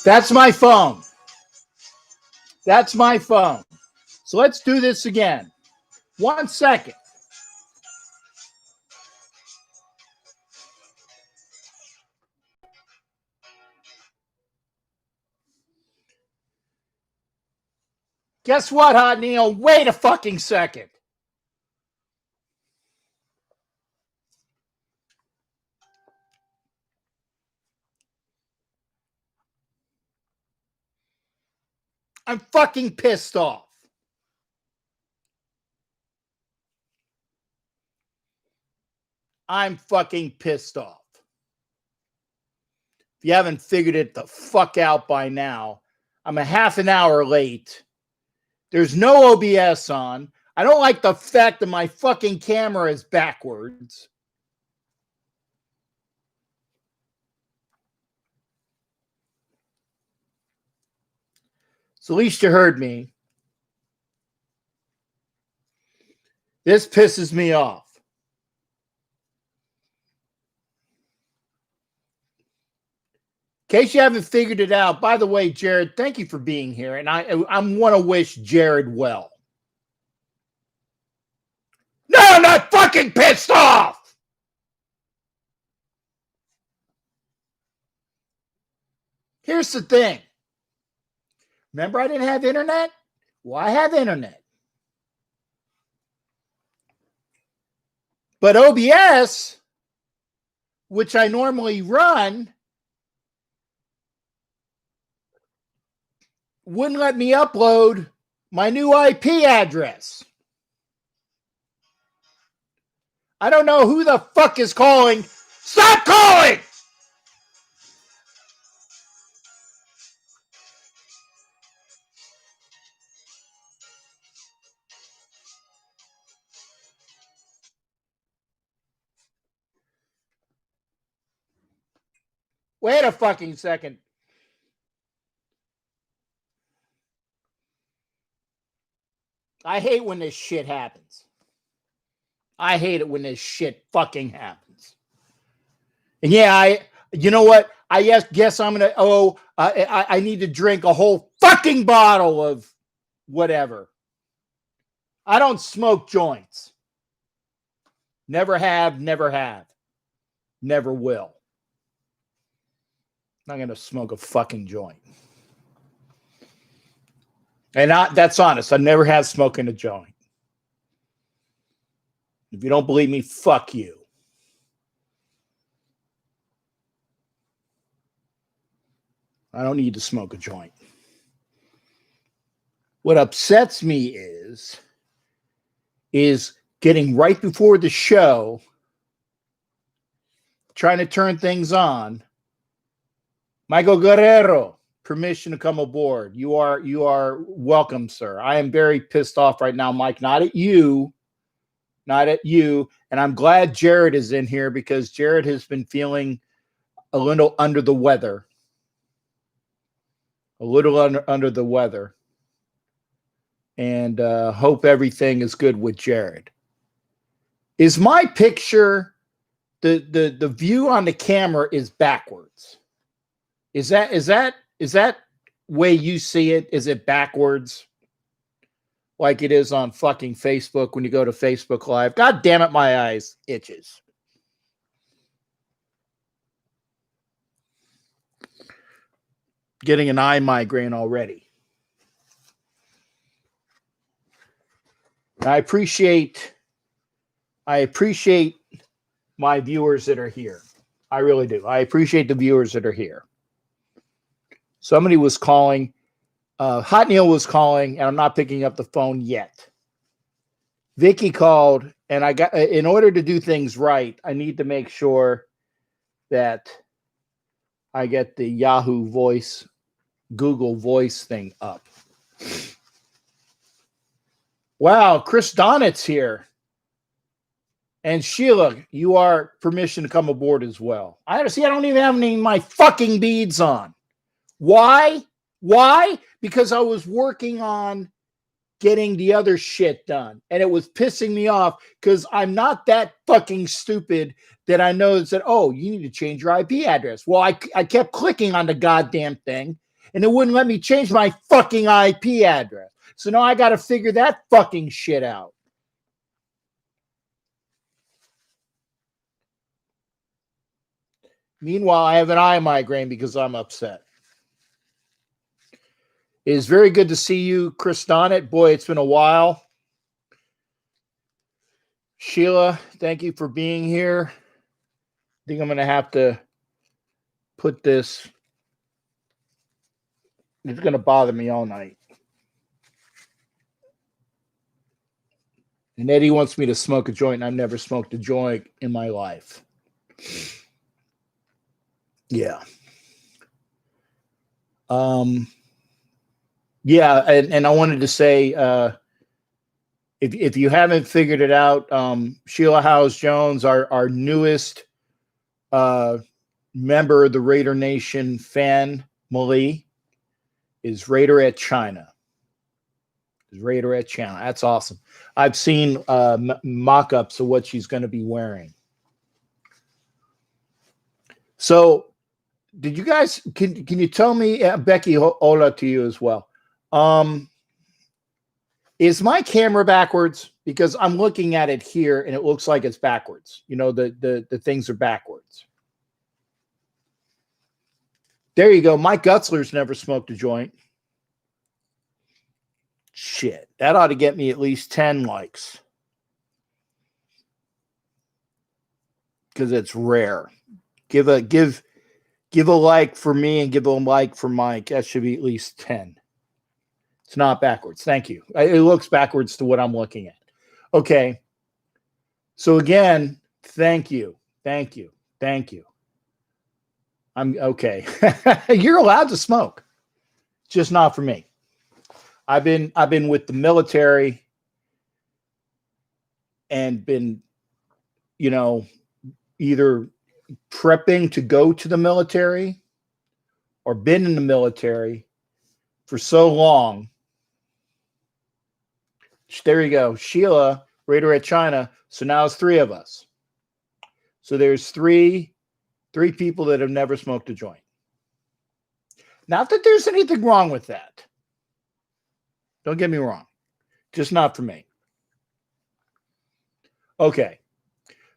That's my phone. That's my phone. So let's do this again. 1 second. Guess what, Hot Neil? Wait a fucking second. I'm fucking pissed off. I'm fucking pissed off. If you haven't figured it the fuck out by now, I'm a half an hour late. There's no OBS on. I don't like the fact that my fucking camera is backwards. So at least you heard me. This pisses me off. In case you haven't figured it out, by the way, Jared, thank you for being here. And I want to wish Jared well. No, I'm not fucking pissed off. Here's the thing. Remember I didn't have internet? Well, I have internet. But OBS, which I normally run, wouldn't let me upload my new IP address. I don't know who the fuck is calling. Stop calling! Wait a fucking second. I hate when this shit happens. I hate it when this shit fucking happens. And yeah, you know what? I guess I'm going to, I need to drink a whole fucking bottle of whatever. I don't smoke joints. Never have, never will. I'm not going to smoke a fucking joint. And that's honest. I never have smoking a joint. If you don't believe me, fuck you. I don't need to smoke a joint. What upsets me is getting right before the show, trying to turn things on. Michael Guerrero, permission to come aboard. You are welcome, sir. I am very pissed off right now, Mike. Not at you. And I'm glad Jared is in here because Jared has been feeling a little under the weather. And hope everything is good with Jared. Is my picture, the view on the camera is backwards? Is that way you see it? Is it backwards? Like it is on fucking Facebook when you go to Facebook Live. God damn it, my eyes itches. Getting an eye migraine already. I appreciate my viewers that are here. I really do. I appreciate the viewers that are here. Somebody was calling. Hot Neil was calling, and I'm not picking up the phone yet. Vicky called, and I got, in order to do things right, I need to make sure that I get the Yahoo Voice, Google Voice thing up. Wow, Chris Donnett's here. And Sheila, you are permission to come aboard as well. I don't even have any of my fucking beads on. Why? Because I was working on getting the other shit done. And it was pissing me off because I'm not that fucking stupid that I know that, oh, you need to change your IP address. Well, I kept clicking on the goddamn thing. and it wouldn't let me change my fucking IP address. So now I got to figure that fucking shit out. Meanwhile, I have an eye migraine because I'm upset. It is very good to see you, Chris Donnet. Boy, it's been a while. Sheila, thank you for being here. I think I'm going to have to put this. It's going to bother me all night. And Eddie wants me to smoke a joint, and I've never smoked a joint in my life. Yeah. Yeah, and I wanted to say, if you haven't figured it out, Sheila Howes-Jones, our newest member of the Raider Nation family, is Raider at China. That's awesome. I've seen mock-ups of what she's going to be wearing. So, did you guys, can you tell me, Becky, hola to you as well. Is my camera backwards? Because I'm looking at it here and it looks like it's backwards. You know, the things are backwards. There you go. Mike Gutzler's never smoked a joint. Shit, that ought to get me at least 10 likes. Because it's rare. Give a like for me and give a like for Mike. That should be at least 10. It's not backwards. Thank you. It looks backwards to what I'm looking at. Okay. So again, thank you. Thank you. Thank you. I'm okay. You're allowed to smoke. Just not for me. I've been with the military and been, you know, either prepping to go to the military or been in the military for so long. There you go. Sheila, Raider at China. So now it's 3 of us. So there's three people that have never smoked a joint. Not that there's anything wrong with that. Don't get me wrong. Just not for me. Okay.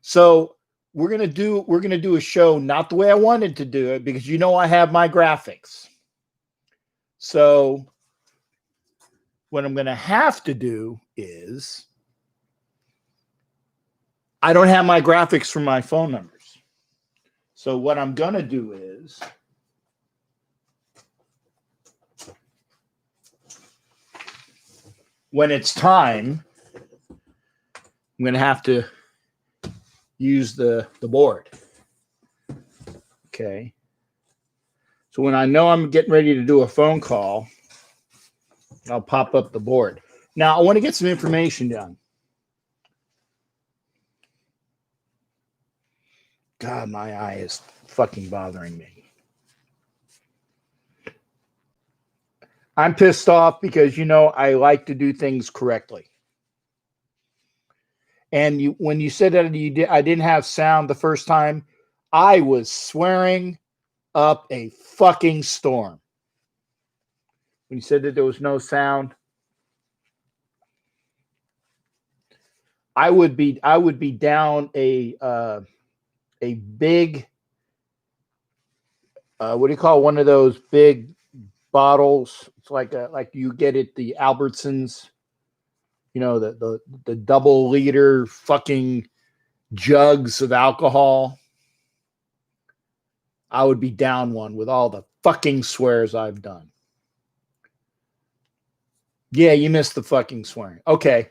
So we're gonna do a show not the way I wanted to do it, because you know I have my graphics. So what I'm gonna have to do is I don't have my graphics for my phone numbers. So what I'm gonna do is when it's time, I'm gonna have to use the board. Okay. So when I know I'm getting ready to do a phone call, I'll pop up the board. Now I want to get some information done. God, my eye is fucking bothering me. I'm pissed off because, you know, I like to do things correctly. And when you said that I didn't have sound the first time, I was swearing up a fucking storm. When you said that there was no sound, I would be down a big what do you call one of those big bottles? It's like you get at the Albertsons. You know, the double liter fucking jugs of alcohol. I would be down one with all the fucking swears I've done. Yeah, you missed the fucking swearing. Okay.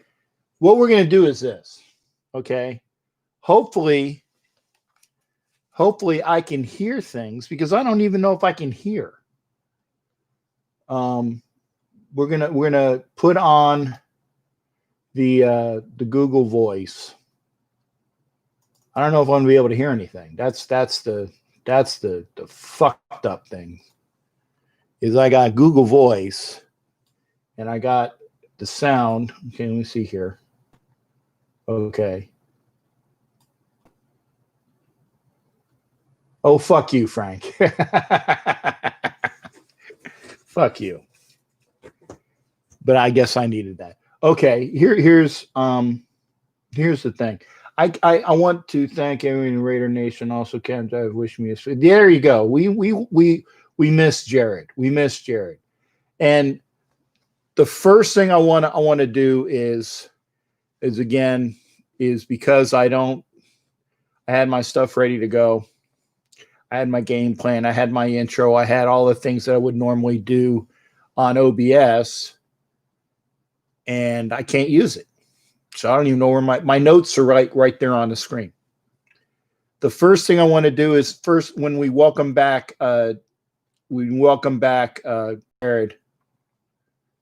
What we're going to do is this. Okay. Hopefully I can hear things, because I don't even know if I can hear. We're gonna put on the Google Voice. I don't know if I'm gonna be able to hear anything. That's the fucked up thing. Is I got Google Voice and I got the sound. Okay, let me see here. Okay. Oh, fuck you, Frank. Fuck you. But I guess I needed that. Okay, here's the thing. I want to thank everyone in Raider Nation. Also, Cam Drive wish me a there you go. We miss Jared. We miss Jared. And the first thing I want to do is because I had my stuff ready to go. I had my game plan. I had my intro. I had all the things that I would normally do on OBS, and I can't use it. So I don't even know where my notes are right there on the screen. The first thing I want to do is when we welcome back Jared.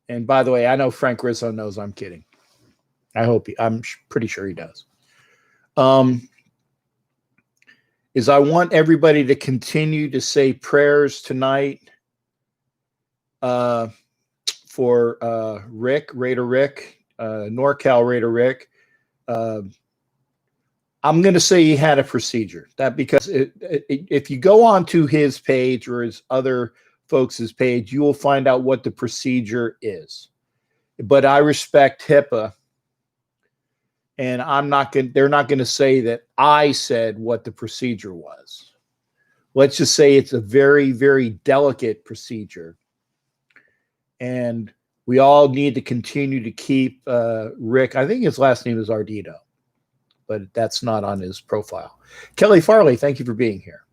And by the way, I know Frank Rizzo knows I'm kidding. I'm pretty sure he does. Is I want everybody to continue to say prayers tonight for Raider Rick, NorCal Raider Rick. I'm going to say he had a procedure. That because if you go onto his page or his other folks' page, you will find out what the procedure is. But I respect HIPAA. And they're not going to say that I said what the procedure was. Let's just say it's a very, very delicate procedure. And we all need to continue to keep Rick. I think his last name is Ardito, but that's not on his profile. Kelly Farley, thank you for being here.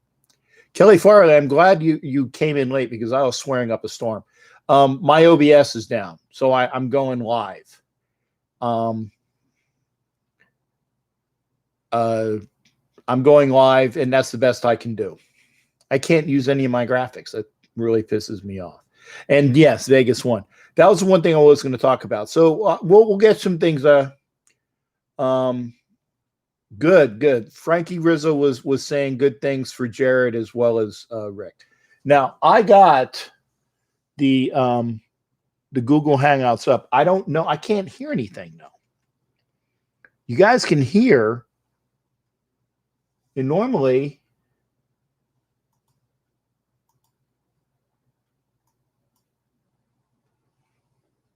Kelly Farley, I'm glad you came in late because I was swearing up a storm. My OBS is down, so I'm going live. I'm going live, and that's the best I can do. I can't use any of my graphics. That really pisses me off. And yes, Vegas won. That was the one thing I was going to talk about. So we'll get some things. Good. Frankie Rizzo was saying good things for Jared as well as Rick. Now I got the Google Hangouts up. I don't know. I can't hear anything though. You guys can hear. And normally,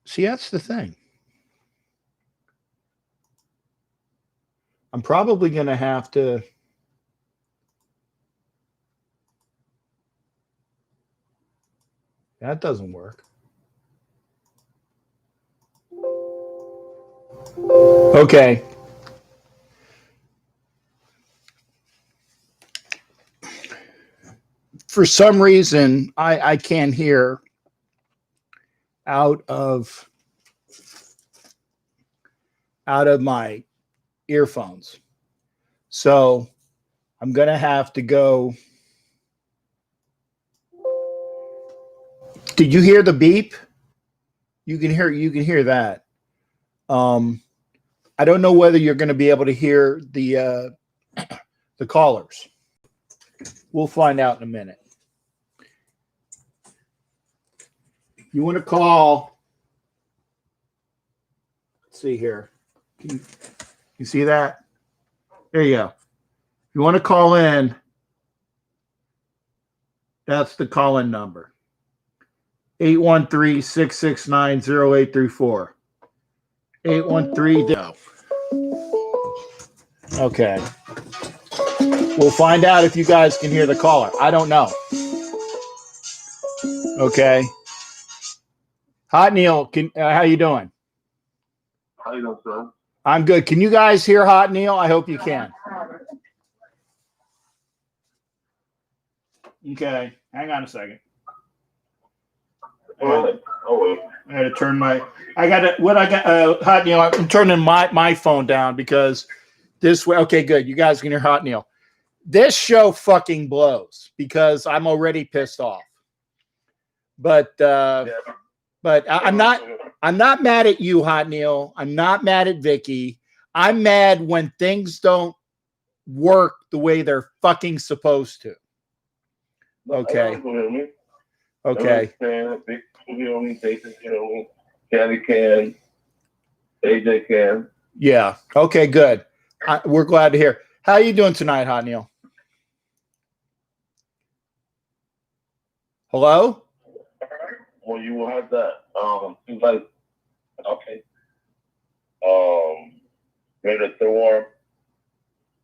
see, that's the thing. I'm probably going to have to. That doesn't work. Okay. For some reason, I can't hear out of my earphones. So I'm going to have to go. Did you hear the beep? You can hear that. I don't know whether you're going to be able to hear the callers. We'll find out in a minute. You want to call? Let's see here. Can you see that? There you go. If you want to call in, that's the call-in number. 813-669-0834. 813. Okay. We'll find out if you guys can hear the caller. I don't know. Okay. Hot Neil, how you doing? How you doing, sir? I'm good. Can you guys hear Hot Neil? I hope you can. Okay. Hang on a second. Wait. I had to turn Hot Neil, I'm turning my phone down because this way. Okay, good. You guys can hear Hot Neil. This show fucking blows because I'm already pissed off. But I'm not mad at you, Hot Neil. I'm not mad at Vicky. I'm mad when things don't work the way they're fucking supposed to. Okay. Okay. Candy can. AJ can. Yeah. Okay, good. We're glad to hear. How are you doing tonight, Hot Neil? Hello? when you had that, things like, okay, Raider Thorne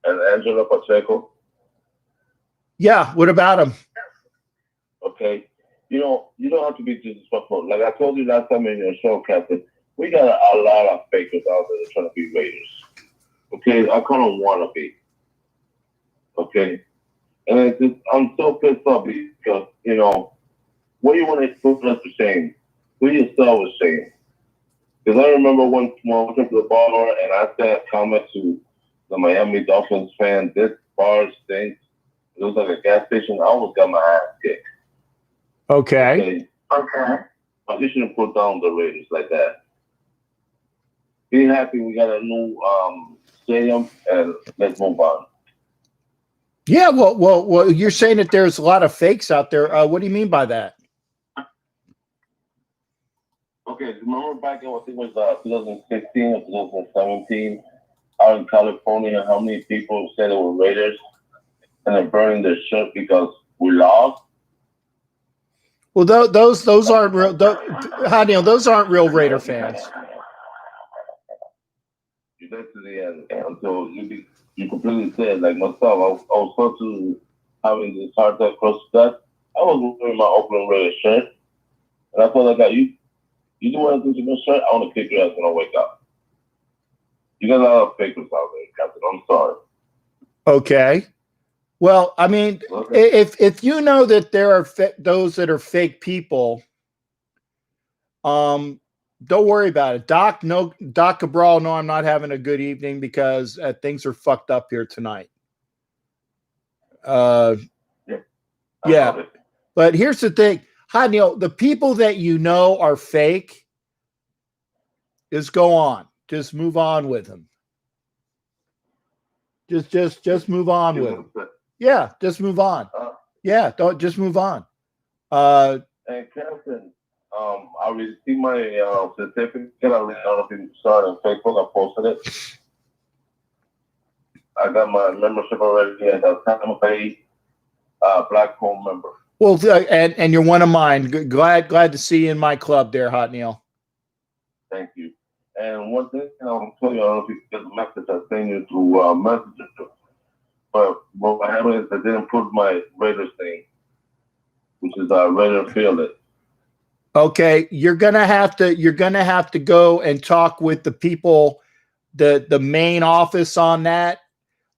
and Angela Pacheco. Yeah. What about him? Okay, you know, you don't have to be disrespectful. Like I told you last time in your show, Captain, we got a lot of fakers out there trying to be Raiders. Okay, I call them wannabe. Okay, and it's just, I'm so pissed off because, you know, what do you want to put us to shame? Who yourself was shame? Because I remember when I went to the bar and I said comments to the Miami Dolphins fan, this bar stinks. It was like a gas station. I almost got my ass kicked. Okay. Okay. But you shouldn't put down the Raiders like that. Be happy we got a new stadium and let's move on. Yeah. Well, you're saying that there's a lot of fakes out there. What do you mean by that? Okay, remember back in, I think it was 2016 or 2017, out in California, how many people said they were Raiders and they're burning their shirt because we lost? Well, those aren't real. Those aren't real Raider fans. You get to the end until you completely said, like myself, I was close to having this heart attack close to death. I was wearing my Oakland Raiders shirt, and I told that guy, you do anything to my shirt, I want to kick your ass when I wake up. You got a lot of fakers out there, Captain. I'm sorry. Okay. Well, I mean, if you know that there are those that are fake people, don't worry about it. Doc Cabral, no, I'm not having a good evening because things are fucked up here tonight. Yeah. But here's the thing. Hi, Neil. The people that you know are fake, just go on. Just move on with them. Just move on with them. Yeah, just move on. Yeah, don't just move on. And Captain, I received my certificate. I don't know if you saw it on Facebook. I posted it. I got my membership already, and I'm a Black Hole member. Well, and you're one of mine. Glad to see you in my club there, Hot Neil. Thank you. And one thing I'll tell you, I don't know if you get the message I sent you through Messenger, but what happened is I didn't put my Raiders thing, which is Raider Fearless. Okay, you're gonna have to go and talk with the people, the main office on that.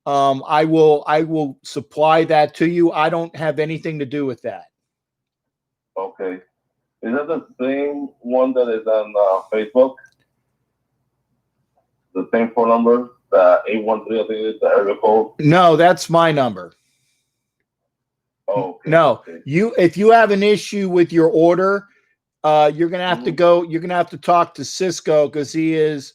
I will supply that to you. I don't have anything to do with that. Okay. Is that the same one that is on Facebook? The same phone number, the 813, I think it is, the area code? No, that's my number. Oh, okay. No, okay. If you have an issue with your order, you're gonna have to go. You're gonna have to talk to Cisco because he is.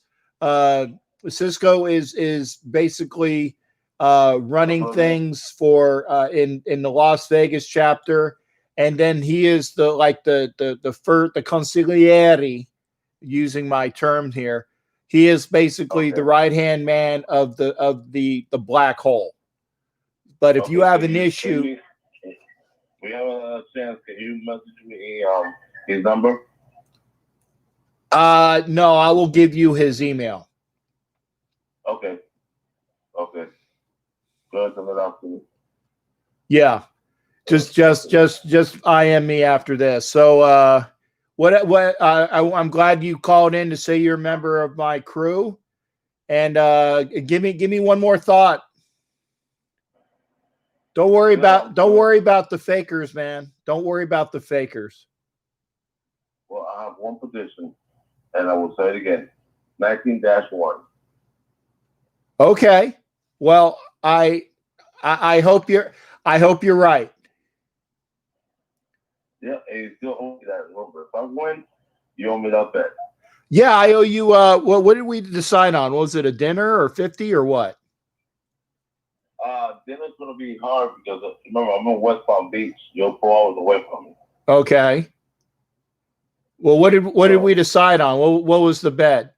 Cisco is basically running things for in the Las Vegas chapter, and then he is the consigliere, using my term here. He is basically the right-hand man of the black hole. But if you have an issue, we have a chance. Can you message me his number? no, I will give you his email. Okay. Okay. Go ahead and send it out to me. Yeah. Just IM me after this. So I'm glad you called in to say you're a member of my crew. And give me one more thought. Don't worry about the fakers, man. Don't worry about the fakers. Well, I have one position, and I will say it again. 19-1. Okay. Well, I hope you're right. Yeah, and you still owe me that number. If I win, you owe me that bet. Yeah, I owe you. What did we decide on? Was it a dinner or 50 or what? Dinner's gonna be hard because remember I'm in West Palm Beach. You're 4 hours away from me. Okay. Well, what did we decide on? What was the bet?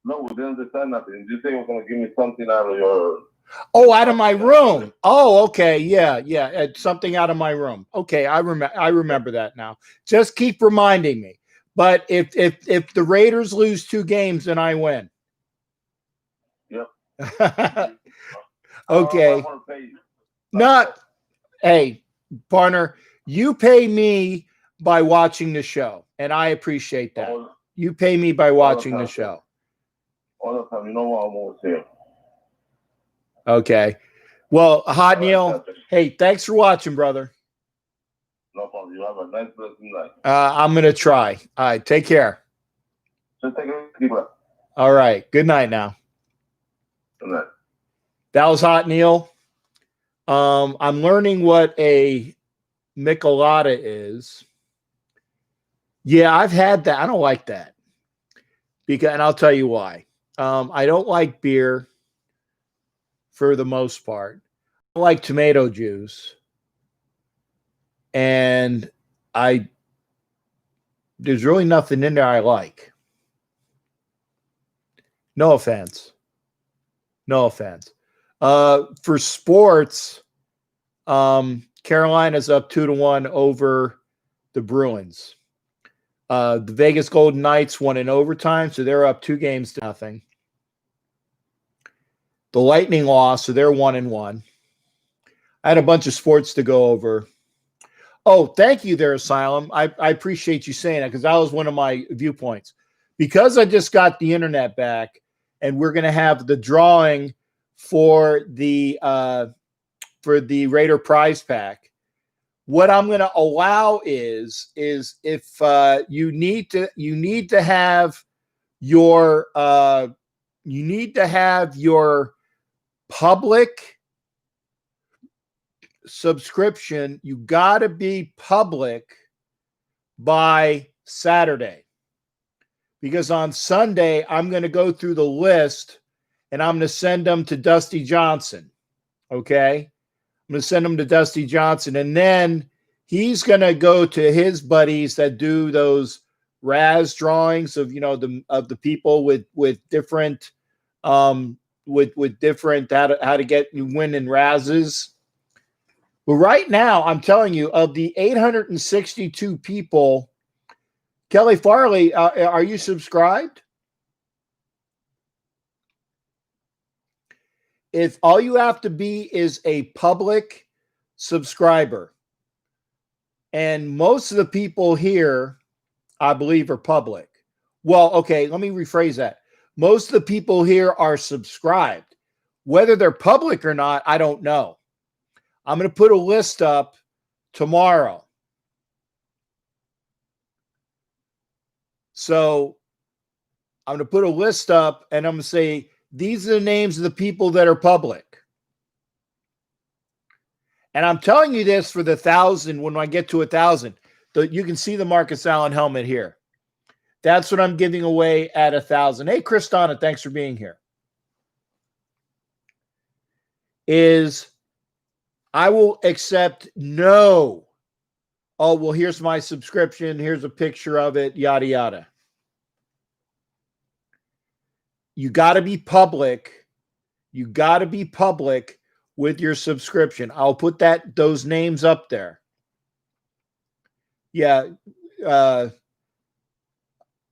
No, we didn't decide nothing. You say you were gonna give me something out of your. Oh, out of my room. Oh, okay. Yeah, yeah. It's something out of my room. Okay, I remember that now. Just keep reminding me. But if the Raiders lose 2 games, then I win. Yep. Okay. Not. Hey, partner, you pay me by watching the show, and I appreciate that. You pay me by watching the show. All the time. You know what? I'm always here. Okay. Well, Hot Neil, hey, thanks for watching, brother. No problem. You have a nice, blessed night. I'm going to try. All right. Take care. Just take a deep breath. All right. Good night now. Good night. That was Hot Neil. I'm learning what a Michelada is. Yeah, I've had that. I don't like that. And I'll tell you why. I don't like beer for the most part. I like tomato juice. And there's really nothing in there I like. No offense. No offense. For sports, Carolina's up 2-1 over the Bruins. The Vegas Golden Knights won in overtime, so they're up 2-0. The Lightning lost, so they're 1-1. I had a bunch of sports to go over. Oh, thank you there, Asylum. I appreciate you saying that because that was one of my viewpoints. Because I just got the internet back, and we're going to have the drawing for the Raider prize pack. What I'm going to allow is if you need to have your public subscription, you got to be public by Saturday, because on Sunday I'm going to go through the list and I'm going to send them to Dusty Johnson. Okay, I'm going to send them to Dusty Johnson, and then he's going to go to his buddies that do those Raz drawings of the people with different with different how to get you win in Razes. But right now, I'm telling you, of the 862 people, Kelly Farley, are you subscribed? If all you have to be is a public subscriber, and most of the people here, I believe, are public. Well, okay, let me rephrase that. Most of the people here are subscribed. Whether they're public or not, I don't know. I'm going to put a list up tomorrow. So I'm going to put a list up and I'm going to say, these are the names of the people that are public. And I'm telling you this for the 1,000. When I get to 1,000, you can see the Marcus Allen helmet here. That's what I'm giving away at 1,000. Hey, Kristana, thanks for being here. I will accept no. Oh, well, here's my subscription. Here's a picture of it, yada, yada. You got to be public. You got to be public with your subscription. I'll put those names up there. Yeah. Well,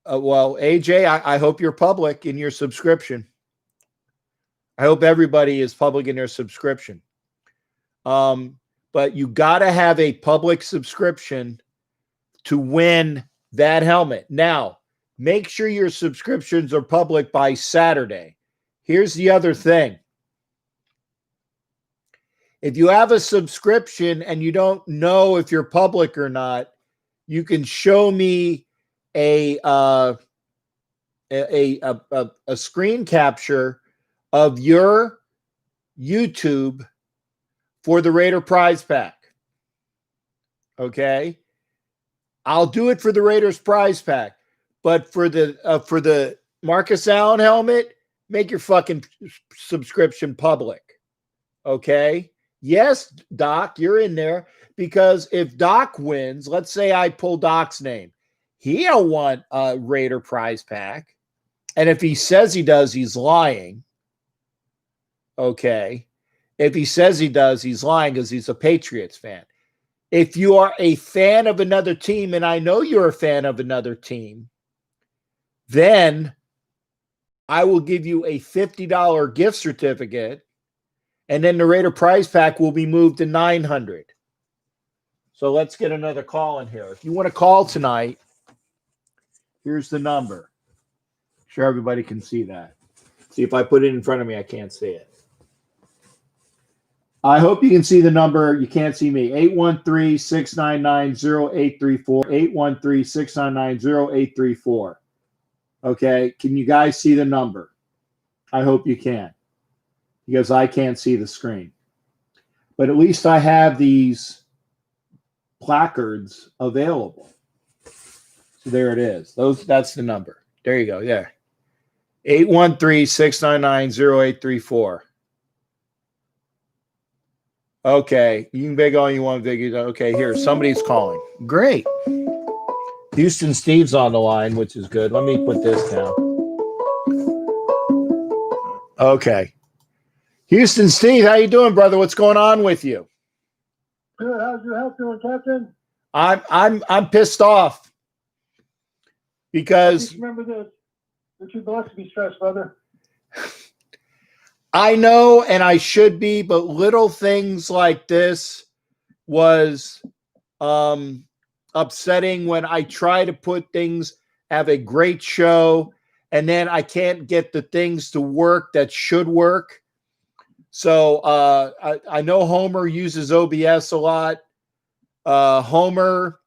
AJ, I hope you're public in your subscription. I hope everybody is public in their subscription. But you got to have a public subscription to win that helmet. Now, make sure your subscriptions are public by Saturday. Here's the other thing. If you have a subscription and you don't know if you're public or not, you can show me a screen capture of your YouTube for the Raider prize pack. Okay, I'll do it for the Raiders prize pack, but for the Marcus Allen helmet, make your fucking subscription public. Okay. Yes, Doc, you're in there, because if Doc wins, let's say I pull Doc's name, he'll want a Raider prize pack. And if he says he does, he's lying. Okay. If he says he does, he's lying because he's a Patriots fan. If you are a fan of another team, and I know you're a fan of another team, then I will give you a $50 gift certificate, and then the Raider prize pack will be moved to $900. So let's get another call in here. If you want to call tonight, here's the number. Sure, everybody can see that. See, if I put it in front of me, I can't see it. I hope you can see the number. You can't see me. 813-699-0834. 813-699-0834. Okay. Can you guys see the number? I hope you can, because I can't see the screen. But at least I have these placards available. So there it is. That's the number. There you go. There. 813-699-0834. Okay, you can beg all you want, Biggie. Okay, here, somebody's calling. Great. Houston Steve's on the line, which is good. Let me put this down. Okay. Houston Steve, how you doing, brother? What's going on with you? Good. How's your health doing, Captain? I'm pissed off because Just remember this. You're too blessed to be stressed, brother. I know, and I should be, but little things like this was upsetting when I try to put things, have a great show, and then I can't get the things to work that should work. So I know Homer uses OBS a lot. Homer,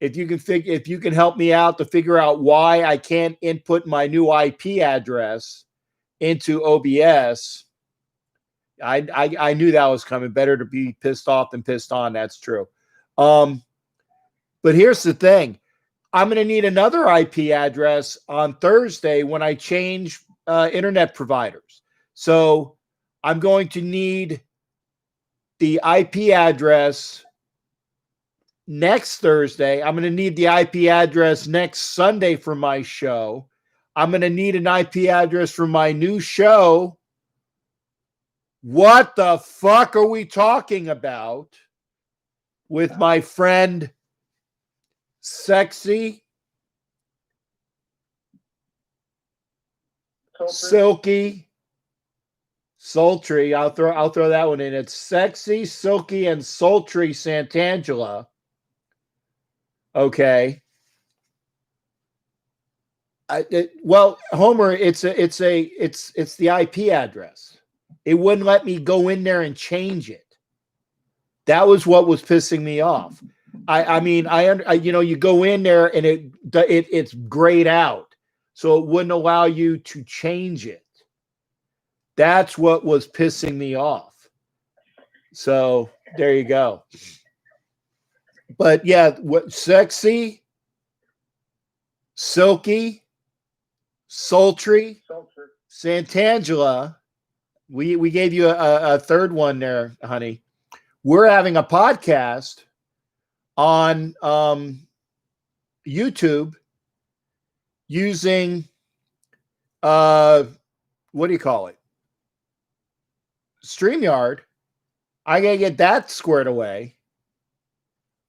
if you can help me out to figure out why I can't input my new IP address into OBS. I knew that was coming. Better to be pissed off than pissed on. That's true. But here's the thing. I'm going to need another IP address on Thursday when I change internet providers. So I'm going to need the IP address next Thursday. I'm going to need the IP address next Sunday for my show. I'm going to need an IP address for my new show. What the fuck are we talking about with my friend Sexy, Silky, Sultry? I'll throw that one in. It's Sexy, Silky, and Sultry Santangela. Okay. Well, Homer, it's the IP address. It wouldn't let me go in there and change it. That was what was pissing me off. I mean, you go in there and it's grayed out, so it wouldn't allow you to change it. That's what was pissing me off. So there you go. But yeah, what Sexy, Silky, Sultry, Santangela. We gave you a third one there, honey. We're having a podcast on YouTube using what do you call it? StreamYard. I gotta get that squared away.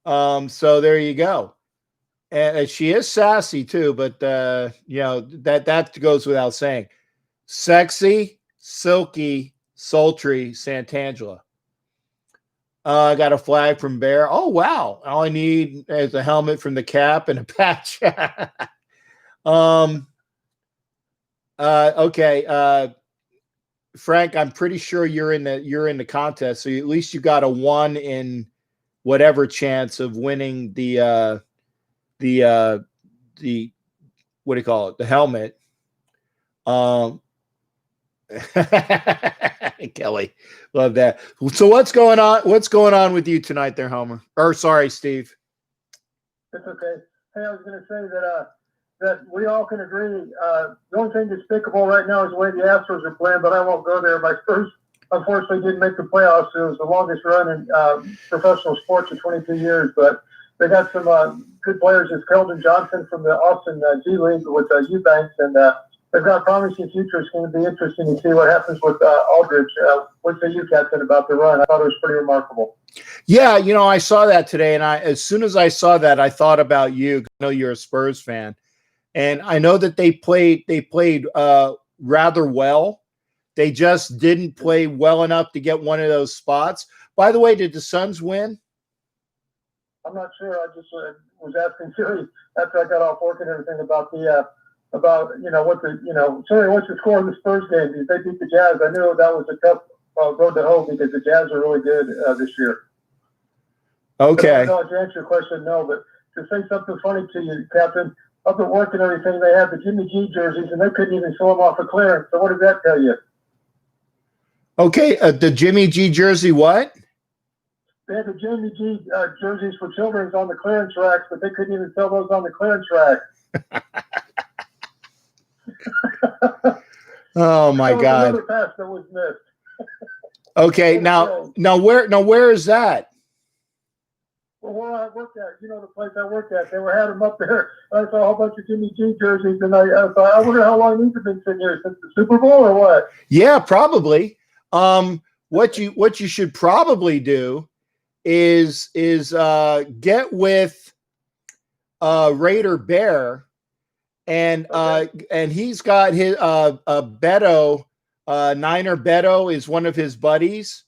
So there you go. And she is sassy too, but that goes without saying. Sexy, Silky, Sultry, Santangela. I got a flag from Bear. Oh wow! All I need is a helmet from the Cap and a patch. Okay. Frank, I'm pretty sure you're in the contest, so at least you got a 1 in whatever chance of winning the what do you call it? The helmet. Kelly, love that. So what's going on? What's going on with you tonight, there, Homer? Or sorry, Steve. It's okay. Hey, I was going to say that we all can agree. The only thing despicable right now is the way the Astros are playing, but I won't go there. My Spurs, unfortunately, didn't make the playoffs. It was the longest run in professional sports in 22 years, but they got some good players. It's Keldon Johnson from the Austin G League with Eubanks, and they've got a promising future. It's going to be interesting to see what happens with Aldridge. What say you, Captain, about the run? I thought it was pretty remarkable. Yeah, you know, I saw that today, and as soon as I saw that, I thought about you. I know you're a Spurs fan, and I know that they played rather well. They just didn't play well enough to get one of those spots. By the way, did the Suns win? I'm not sure. I just was asking Siri after I got off work and everything about the what's the score of the Spurs game? Did they beat the Jazz? I knew that was a tough road to hoe because the Jazz are really good this year. Okay. No, to answer your question, no. But to say something funny to you, Captain, up at work and everything, they had the Jimmy G jerseys and they couldn't even show them off a clearance. So what does that tell you? Okay, the Jimmy G jersey, what? They had the Jimmy G jerseys for children's on the clearance racks, but they couldn't even sell those on the clearance rack. Oh my God! Another pass that was missed. Okay, now where is that? Well, where I worked at, the place I worked at, they had them up there. I saw a whole bunch of Jimmy G jerseys, and I thought, I wonder how long these have been sitting here, since the Super Bowl or what? Yeah, probably. What you should probably do is get with Raider Bear, and he's got his Beto, Niner Beto is one of his buddies,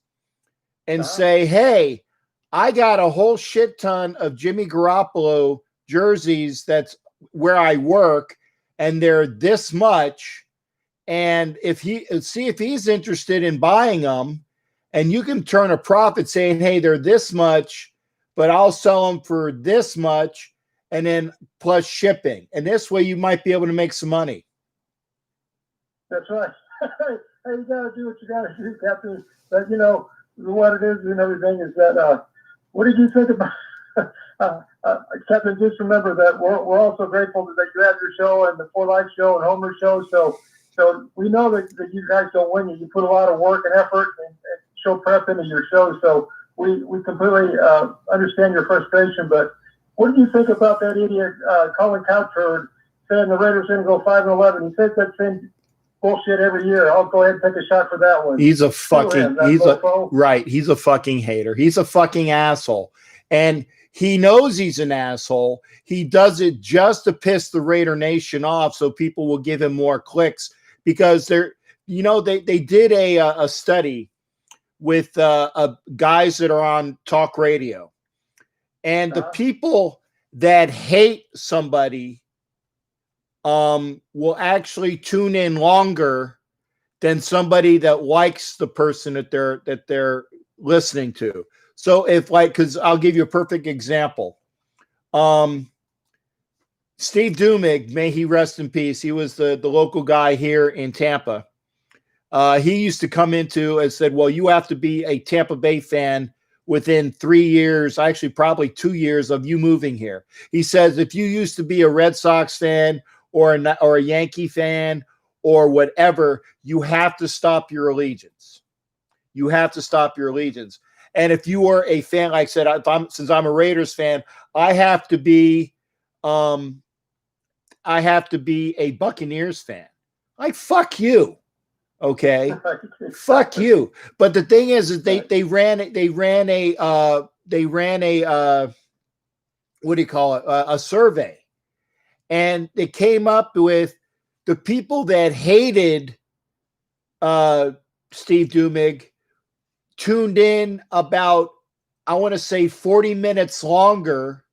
and say, hey, I got a whole shit ton of Jimmy Garoppolo jerseys. That's where I work, and they're this much. And if he's interested in buying them, and you can turn a profit saying, hey, they're this much, but I'll sell them for this much, and then plus shipping. And this way you might be able to make some money. That's right. Hey, you got to do what you got to do, Captain. But, what it is and everything is that, what did you think about, Captain, just remember that we're also grateful that you have your show and the For Life show and Homer show. So we know that you guys don't win. You put a lot of work and effort and show prep into your show. So we completely understand your frustration. But what did you think about that idiot Colin Cowherd saying the Raiders are going to go 5-11? He says that same bullshit every year. I'll go ahead and take a shot for that one. He's a fucking he's a fucking hater. He's a fucking asshole. And he knows he's an asshole. He does it just to piss the Raider Nation off so people will give him more clicks, because they did a study with guys that are on talk radio, and the people that hate somebody will actually tune in longer than somebody that likes the person that they're listening to. So because I'll give you a perfect example. Steve Dumig, may he rest in peace. He was the local guy here in Tampa. He used to come into and said, well, you have to be a Tampa Bay fan within 3 years, actually probably 2 years of you moving here. He says, if you used to be a Red Sox fan or a Yankee fan or whatever, you have to stop your allegiance. You have to stop your allegiance. And if you are a fan, like I said, since I'm a Raiders fan, I have to be a Buccaneers fan. Like, fuck you. Okay. Fuck you. But the thing is they ran a what do you call it? A survey. And they came up with the people that hated Steve Dumig tuned in about, I want to say 40 minutes longer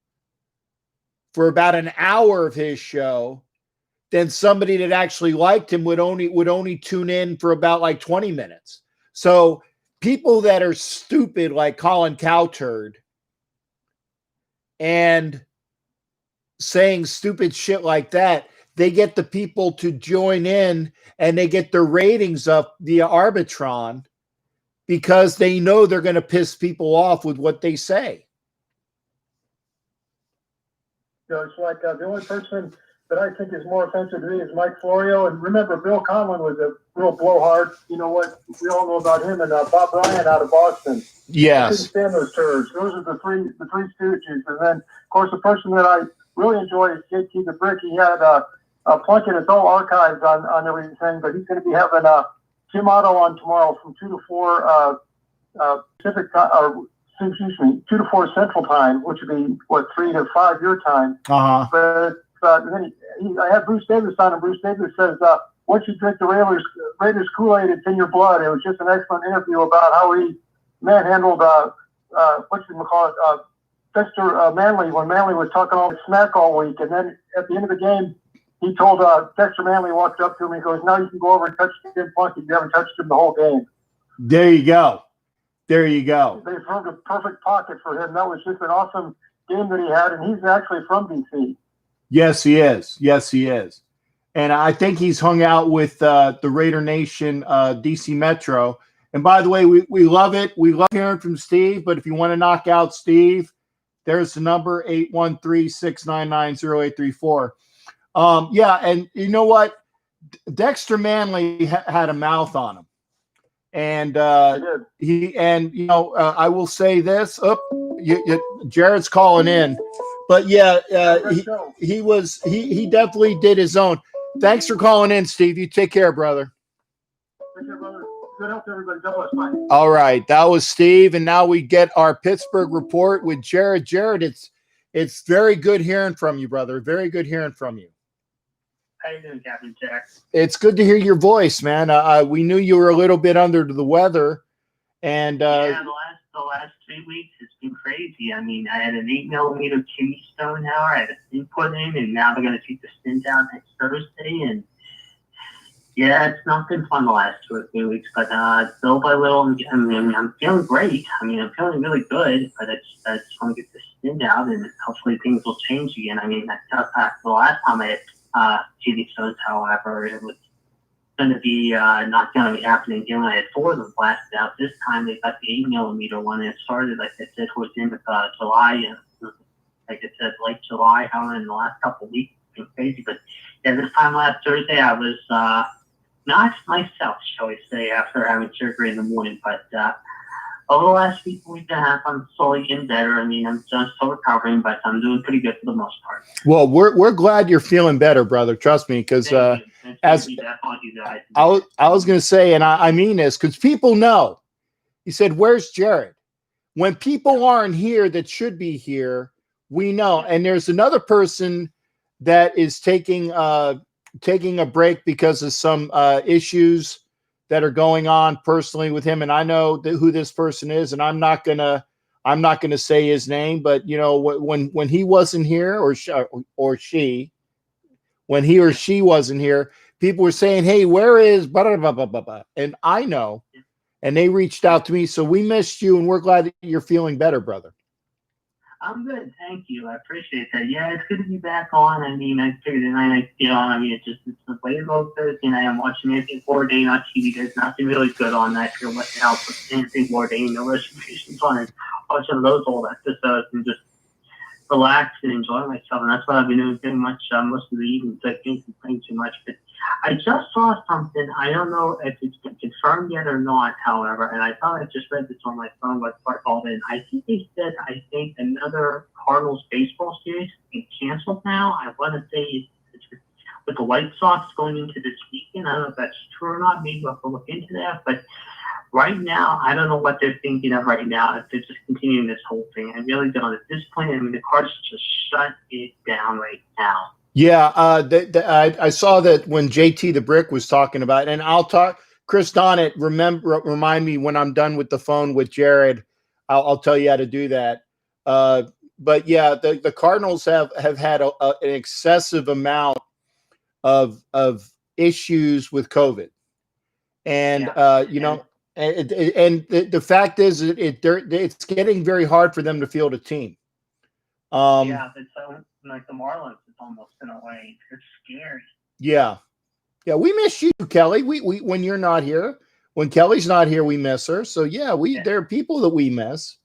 for about an hour of his show than somebody that actually liked him would only tune in for about like 20 minutes. So people that are stupid like Colin Cowherd and saying stupid shit like that, they get the people to join in and they get their ratings up via Arbitron because they know they're going to piss people off with what they say. It's like the only person that I think is more offensive to me is Mike Florio. And remember, Bill Conlon was a real blowhard. You know what? We all know about him, and Bob Bryant out of Boston. Yes. I couldn't stand those turds. Those are the three stooges. And then, of course, the person that I really enjoy is JT the Brick. He had Plunkett, it's all archived on everything, but he's going to be having Jim Otto on tomorrow from 2 to 4 Pacific time, or excuse me, 2 to 4 Central time, which would be, what, 3 to 5 your time. Uh-huh. But then I had Bruce Davis on, and Bruce Davis says, once you drink the Raiders Kool-Aid, it's in your blood. It was just an excellent interview about how he manhandled, Dexter Manley, when Manley was talking all smack all week. And then at the end of the game, he told Dexter Manley, walked up to him, he goes, now you can go over and touch Jim Plunkett. You haven't touched him the whole game. There you go. There you go. They formed a perfect pocket for him. That was just an awesome game that he had, and he's actually from D.C. Yes, he is. Yes, he is. And I think he's hung out with the Raider Nation, DC Metro. And by the way, we love it. We love hearing from Steve. But if you want to knock out Steve, there's the number, 813-699-0834. Yeah, and you know what? Dexter Manley had a mouth on him. And I will say this. Jared's calling in. But yeah, he definitely did his own. Thanks for calling in, Steve. You take care, brother. Take care, brother. Good help to everybody. God bless. Bye. All right, that was Steve, and now we get our Pittsburgh report with Jared. Jared, it's very good hearing from you, brother. Very good hearing from you. How you doing, Captain Jack? It's good to hear your voice, man. We knew you were a little bit under the weather, and yeah, the last 3 weeks it's been crazy. I mean, I had an 8mm kidney stone now. I had a stent put in, and now they're going to take the stent out next Thursday. And yeah, it's not been fun the last 2 or 3 weeks, but little by little, I'm feeling great. I mean, I'm feeling really good, but I just want to get the stent out, and hopefully things will change again. I mean, the last time I had kidney stones, however, it was going to be not going to be happening again. I had 4 of them blasted out. This time they got the 8mm one, and it started, like I said, towards the end of July, and like I said, late July, however, in the last couple of weeks, it's been crazy. But yeah, this time last Thursday, I was not myself, shall we say, after having surgery in the morning. But over the last week and a half, I'm slowly getting better. I mean, I'm just still recovering, but I'm doing pretty good for the most part. Well, we're glad you're feeling better, brother. Trust me, because as I was going to say, and I mean this, because people know. He said, "Where's Jared?" When people aren't here that should be here, we know. And there's another person that is taking a break because of some issues that are going on personally with him, and I know who this person is, and I'm not gonna say his name, but you know, when he wasn't here, or she, when he or she wasn't here, people were saying, "Hey, where is blah, blah, blah, blah, blah, blah." And I know, and they reached out to me, so we missed you, and we're glad that you're feeling better, brother. I'm good, thank you. I appreciate that. Yeah, it's good to be back on. I mean, I figured tonight, I mean, it's the way it goes Thursday night. I'm watching Anthony Bourdain on TV. There's nothing really good on that. If you're watching out with Anthony Bourdain, no restrictions on it. Watching those old episodes and just relax and enjoy myself. And that's what I've been doing pretty much most of the evenings. I can't complain too much. But I just saw something. I don't know if it's been confirmed yet or not, however, and I thought I just read this on my phone, but I called in. I think they said, another Cardinals baseball series is canceled now. I want to say it's with the White Sox going into this weekend. I don't know if that's true or not. Maybe we'll have to look into that. But right now, I don't know what they're thinking of right now, if they're just continuing this whole thing. I really don't. At this point, I mean, the Cardinals just shut it down right now. Yeah, I saw that when JT the Brick was talking about it, and I'll talk. Chris Donnet, remind me when I'm done with the phone with Jared. I'll tell you how to do that. But yeah, the Cardinals have had an excessive amount of issues with COVID, and and the fact is, it's getting very hard for them to field a team. It's like the Marlins. Almost in a way, it's scary. Yeah, we miss you, Kelly. We when you're not here, when Kelly's not here, we miss her. So there are people that we miss.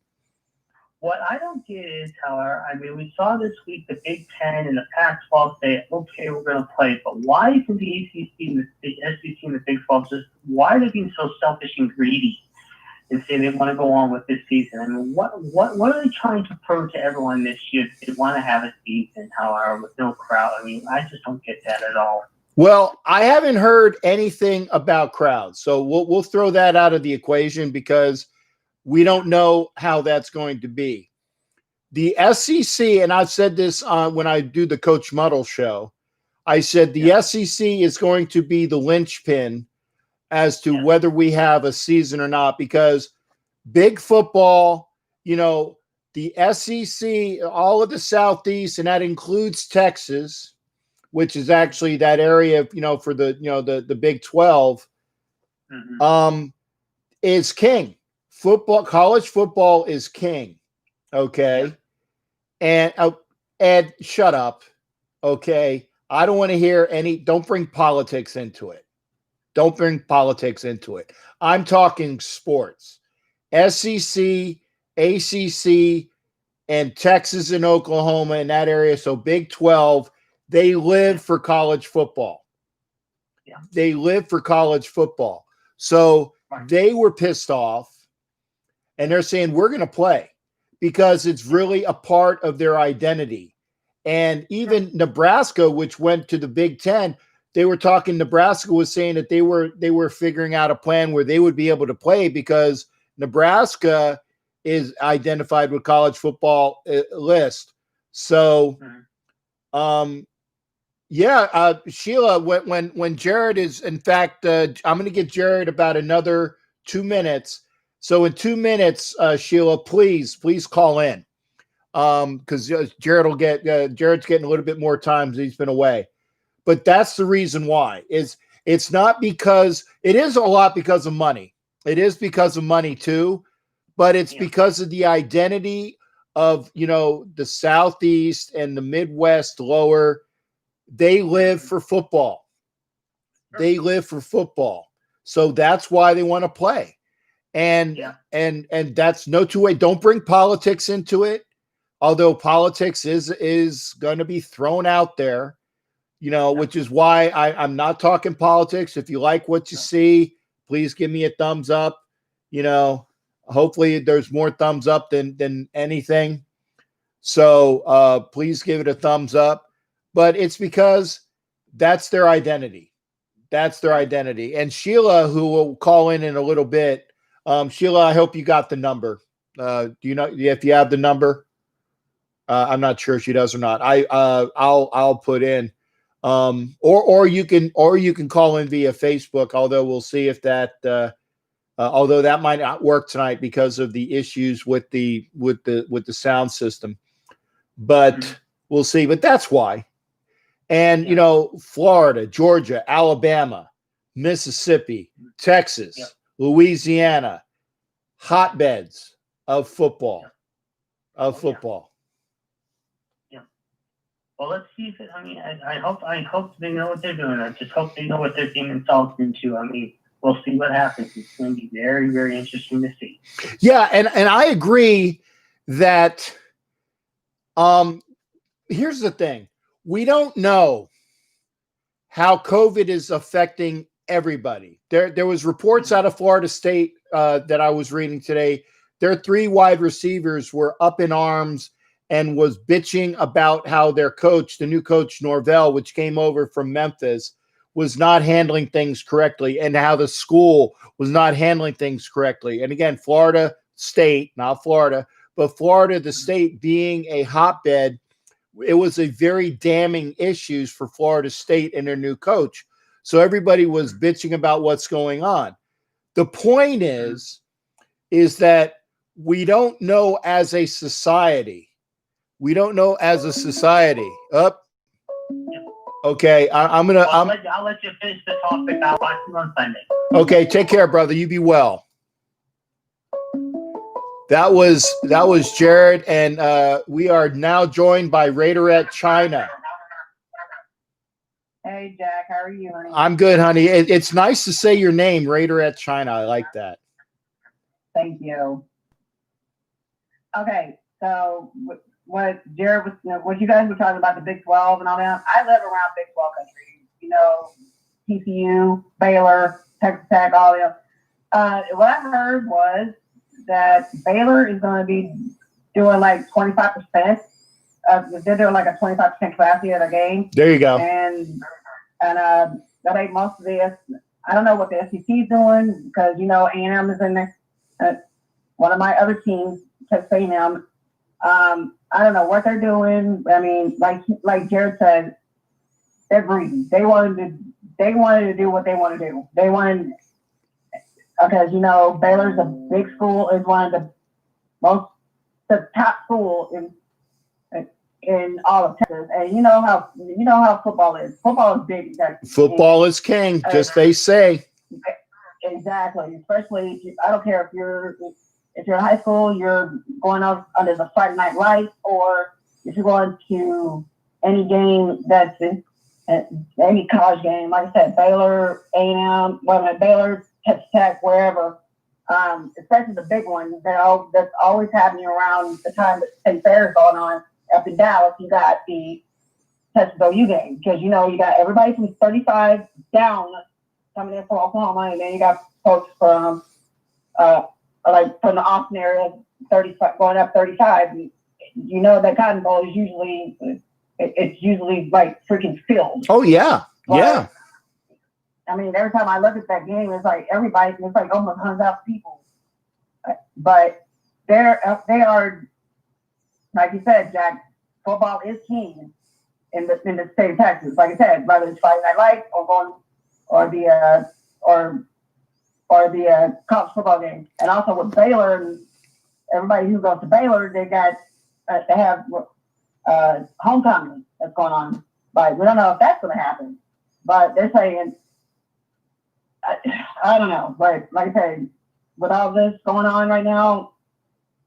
What I don't get is, however, I mean, we saw this week the Big Ten and the Pac-12 say, okay, we're going to play, but why isn't the ACC and the SEC and the Big 12 why are they being so selfish and greedy? and say they want to go on with this season. I mean, what are they trying to prove to everyone this year? They want to have a season, however, with no crowd. I mean, I just don't get that at all. Well, I haven't heard anything about crowds, so we'll throw that out of the equation because we don't know how that's going to be. The SEC, and I've said this when I do the Coach Muddle show, I said the SEC is going to be the linchpin as to whether we have a season or not, because big football, you know, the SEC, all of the Southeast, and that includes Texas, which is actually that area, you know, for the, you know, the Big 12, is king. Football, college football is king. Okay. And Ed, shut up. Okay. I don't want to hear don't bring politics into it. Don't bring politics into it. I'm talking sports. SEC, ACC, and Texas and Oklahoma in that area. So Big 12, they live for college football. Yeah. They live for college football. So they were pissed off and they're saying, we're going to play because it's really a part of their identity. And even Nebraska, which went to the Big 10, they were talking, Nebraska was saying that they were figuring out a plan where they would be able to play because Nebraska is identified with college football list. So, Sheila, when Jared is, in fact, I'm going to give Jared about another 2 minutes. So in 2 minutes, Sheila, please call in. Because Jared will get Jared's getting a little bit more time because he's been away. But that's the reason why. It's not because it is a lot because of money. It is because of money too, but it's because of the identity of, you know, the Southeast and the Midwest lower. They live for football. They live for football. So that's why they want to play. And that's no two way. Don't bring politics into it. Although politics is going to be thrown out there, you know, which is why I'm not talking politics. If you like what you see, please give me a thumbs up. You know, hopefully there's more thumbs up than anything. So please give it a thumbs up. But it's because that's their identity. That's their identity. And Sheila, who will call in a little bit, Sheila, I hope you got the number. Do you know if you have the number? I'm not sure if she does or not. I'll put in, or you can call in via Facebook. Although we'll see if that, although that might not work tonight because of the issues with the sound system, but we'll see. But that's why. And you know, Florida, Georgia, Alabama, Mississippi, Texas, Louisiana, hotbeds of football, football. Well, let's see if I mean, I hope they know what they're doing. I just hope they know what they're getting themselves into. I mean, we'll see what happens. It's going to be very, very interesting to see. Yeah, and I agree that here's the thing. We don't know how COVID is affecting everybody. There was reports out of Florida State that I was reading today. Their 3 wide receivers were up in arms and was bitching about how their coach, the new coach Norvell, which came over from Memphis, was not handling things correctly and how the school was not handling things correctly. And again, Florida State, not Florida, but Florida, the state being a hotbed, it was a very damning issues for Florida State and their new coach. So everybody was bitching about what's going on. The point is that we don't know as a society. We don't know as a society. Okay, I'm gonna. I'll let you finish the topic. I'll watch you on Sunday. Okay, take care, brother. You be well. That was Jared, and we are now joined by Raiderette China. Hey, Jack, how are you, honey? I'm good, honey. It's nice to say your name, Raiderette China. I like that. Thank you. Okay, so what Jared was, what you guys were talking about, the Big 12 and all that, I live around Big 12 country. You know, TCU, Baylor, Texas Tech, all of them. What I heard was that Baylor is going to be doing like 25%. They're doing like a 25% capacity at a game. There you go. And that ain't most of this. I don't know what the SEC is doing because, you know, A&M is in there. One of my other teams, Texas A&M. I don't know what they're doing. I mean, like Jared said, they're greedy. They wanted to do what they want to do. They wanted, because, you know, Baylor's a big school, is one of the top school in all of Texas. And you know how football is. Football is big in Texas. Football is king, just they say. Exactly. Especially, I don't care if you're in high school, you're going out under the Friday Night Lights, or if you're going to any game that's any college game, like I said, Baylor, A&M, Baylor, Texas Tech, wherever, especially the big one that's always happening around the time that State Fair is going on. Up in Dallas, you got the Texas OU game, because, you know, you got everybody from 35 down coming in from Oklahoma, and then you got folks from like from the Austin area, 35 going up 35. And you know that Cotton Bowl is usually like freaking filled. Oh yeah, yeah. I mean, every time I look at that game, it's like it's like almost 100,000 people. But they are, like you said, Jack, football is king in the state of Texas. Like I said, whether it's Friday Night Lights or the college football game. And also with Baylor, and everybody who goes to Baylor, they have homecoming that's going on. But we don't know if that's going to happen. But they're saying, I don't know. But like I said, with all this going on right now,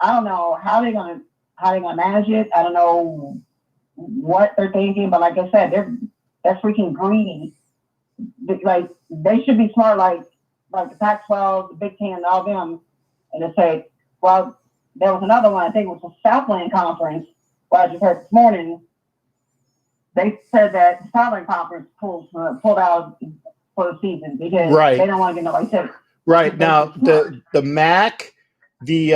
I don't know how they're going to manage it. I don't know what they're thinking. But like I said, they're freaking greedy. Like, they should be smart, like the Pac-12, the Big Ten, all them, and they say, well, there was another one, I think it was the Southland Conference, what I just heard this morning. They said that the Southland Conference pulled out for the season because they don't want to get nobody sick. Right. Now, the MAC, the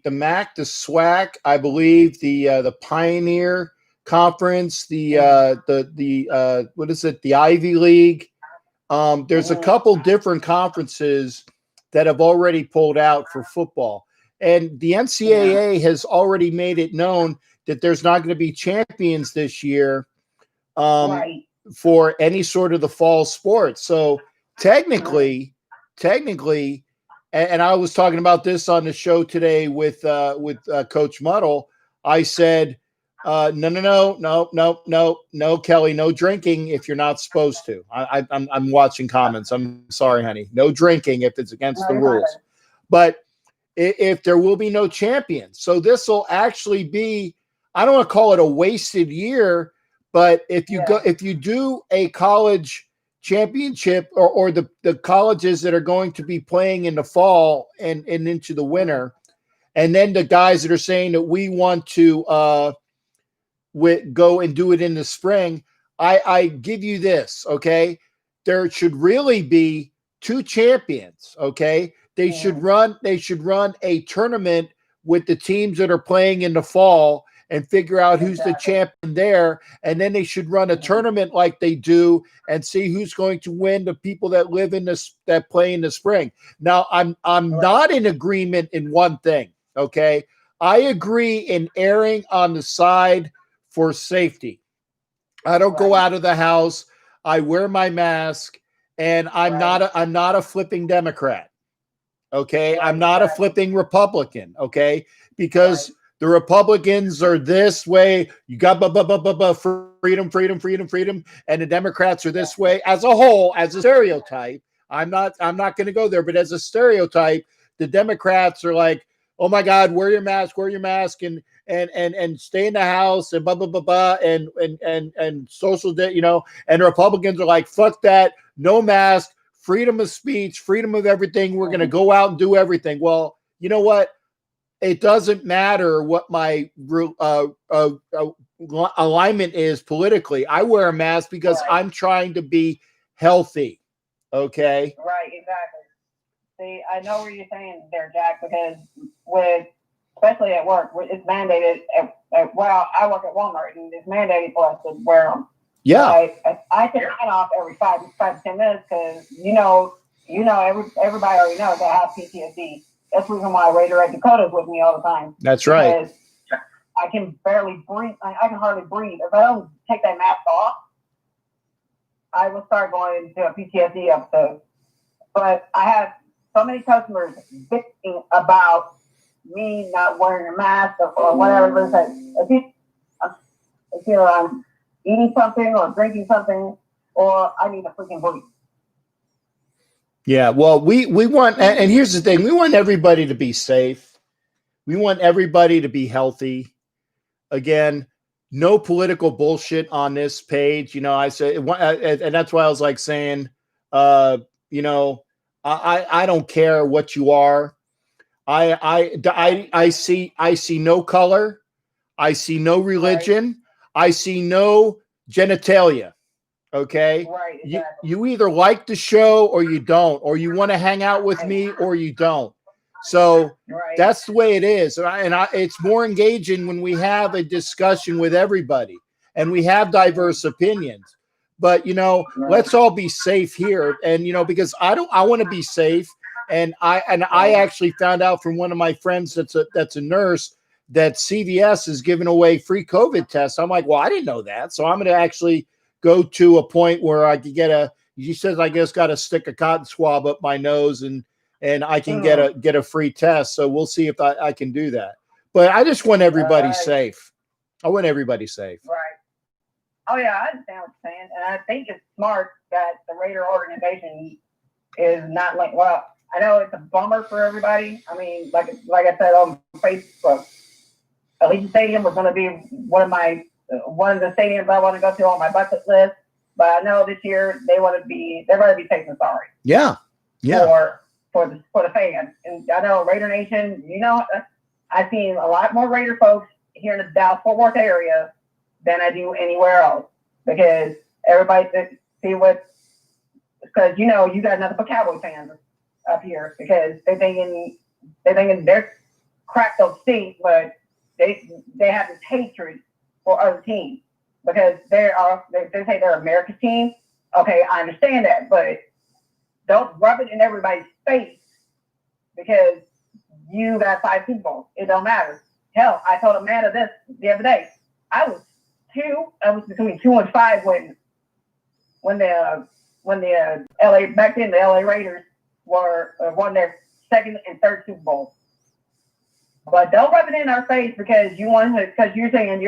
MAC, the SWAC, I believe, the Pioneer Conference, the what is it, the Ivy League. There's a couple different conferences that have already pulled out for football. And the NCAA has already made it known that there's not going to be champions this year for any sort of the fall sports. So technically, and I was talking about this on the show today with Coach Muddle. I said, no, Kelly, no drinking if you're not supposed to. I'm watching comments. I'm sorry, honey. No drinking if it's against the rules. But if there will be no champions. So this will actually be, I don't want to call it a wasted year, but if you do a college championship or the colleges that are going to be playing in the fall and into the winter, and then the guys that are saying that we want to go and do it in the spring, I give you this, okay? There should really be two champions, okay? They should run a tournament with the teams that are playing in the fall and figure out who's the champion there. And then they should run a tournament like they do and see who's going to win, the people that live in this, that play in the spring. Now, I'm not in agreement in one thing, okay? I agree in erring on the side for safety. I don't go out of the house. I wear my mask, and I'm not a flipping Democrat. Okay. I'm not a flipping Republican. Okay. Because the Republicans are this way. You got freedom. And the Democrats are this way as a whole, as a stereotype. I'm not going to go there, but as a stereotype, the Democrats are like, oh my God, wear your mask and stay in the house and and social, and the Republicans are like, fuck that. No mask. Freedom of speech, freedom of everything. We're going to go out and do everything. Well, you know what? It doesn't matter what my alignment is politically. I wear a mask because I'm trying to be healthy. Okay. Right. Exactly. See, I know what you're saying there, Jack, because especially at work, it's mandated. Well, I work at Walmart, and it's mandated for us to wear them. Yeah. I take mine off every 5 to 10 minutes because everybody already knows I have PTSD. That's the reason why Raider at Dakota's with me all the time. That's right. Because I can barely breathe. I can hardly breathe. If I don't take that mask off, I will start going into a PTSD episode. But I have so many customers bitching about me not wearing a mask or whatever. If I'm eating something or drinking something, or I need to freaking breathe. Yeah, well, we want, and here's the thing, we want everybody to be safe. We want everybody to be healthy. Again, no political bullshit on this page. You know, I said, and that's why I was like saying, you know, I don't care what you are. I see no color. I see no religion. Right. I see no genitalia. Okay. Right. Exactly. You either like the show or you don't, or you want to hang out with me or you don't. So that's the way it is. It's more engaging when we have a discussion with everybody and we have diverse opinions. But, you know, let's all be safe here. And, you know, because I want to be safe. And I actually found out from one of my friends that's a nurse that CVS is giving away free COVID tests. I'm like, well, I didn't know that. So I'm going to actually go to a point where I could get he says, I guess, got to stick a cotton swab up my nose and I can get a free test. So we'll see if I can do that. But I just want everybody safe. I want everybody safe. Right. Oh yeah, I understand what you're saying. And I think it's smart that the Raider organization is not like, well, I know it's a bummer for everybody. I mean, like I said on Facebook, Allegiant Stadium was going to be one of the stadiums I want to go to on my bucket list. But I know this year they're going to be taking sorry. Yeah. Yeah. For the fans. And I know Raider Nation, you know, I've seen a lot more Raider folks here in the Dallas-Fort Worth area than I do anywhere else. Because everybody because you know you got nothing but Cowboy fans up here because they thinking they're cracked those seats, but they have this hatred for other teams because they say they're America's team. Okay, I understand that, but don't rub it in everybody's face because you got 5 Super Bowls. It don't matter. Hell, I told a man of this the other day. I was between 2 and 5 when the LA back then the LA Raiders won their 2nd and 3rd Super Bowl. But don't rub it in our face because you're saying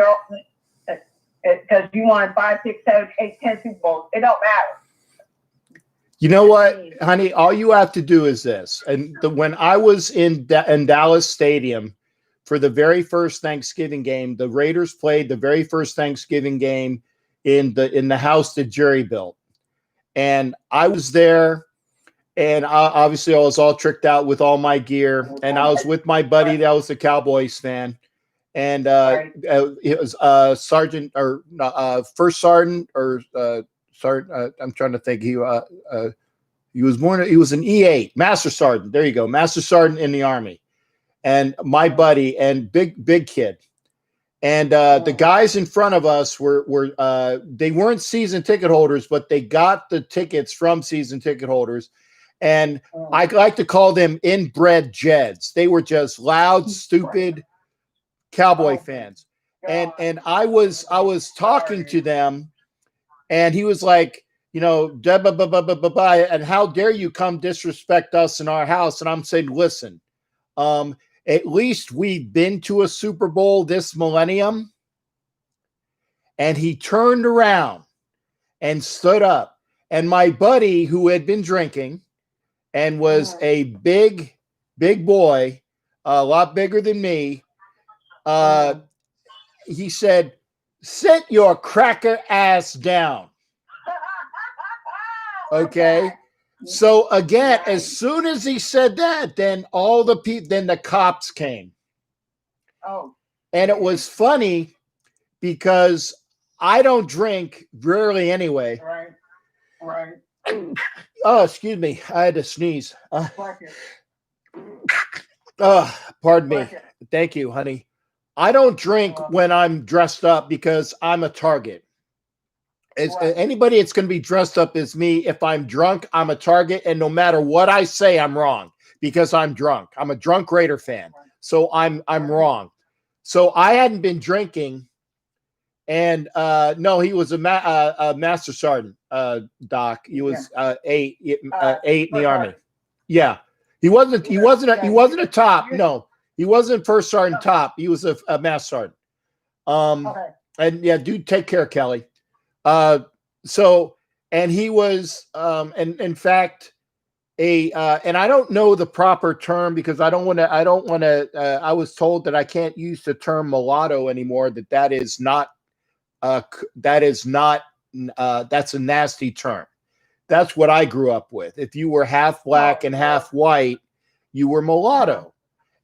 because you won 5, 6, 7, 8, 10 Super Bowls. It don't matter. You know what, honey? All you have to do is this. And when I was in Dallas Stadium for the very first Thanksgiving game, the Raiders played the very first Thanksgiving game in the house that Jerry built, and I was there. And obviously, I was all tricked out with all my gear, and I was with my buddy that was a Cowboys fan, and it was sergeant or first sergeant or sergeant. I'm trying to think. He was an E8 master sergeant. There you go, master sergeant in the Army, and my buddy and big kid, and the guys in front of us were they weren't season ticket holders, but they got the tickets from season ticket holders. And I like to call them inbred Jeds. They were just loud, stupid Cowboy fans. And I was talking to them, and he was like, you know, and how dare you come disrespect us in our house? And I'm saying, listen, at least we've been to a Super Bowl this millennium. And he turned around and stood up. And my buddy, who had been drinking and was a big boy, a lot bigger than me, he said, "Sit your cracker ass down." Okay. So again, as soon as he said that, then then the cops came. Oh. And it was funny because I don't drink rarely anyway. Right. Oh, excuse me. I had to sneeze. Bless you. Pardon me. Bless you. Thank you, honey. I don't drink when I'm dressed up because I'm a target. Anybody that's going to be dressed up as me, if I'm drunk, I'm a target. And no matter what I say, I'm wrong because I'm drunk. I'm a drunk Raider fan. So I'm wrong. So I hadn't been drinking. And no, he was a master sergeant, Doc. He was eight in the Army. Yeah. He wasn't a top. No, he wasn't first sergeant top. He was a master sergeant. And yeah, dude, take care, Kelly. So, and he was, and in fact, and I don't know the proper term because I was told that I can't use the term mulatto anymore, that is not, that's a nasty term. That's what I grew up with. If you were half black and half white, you were mulatto.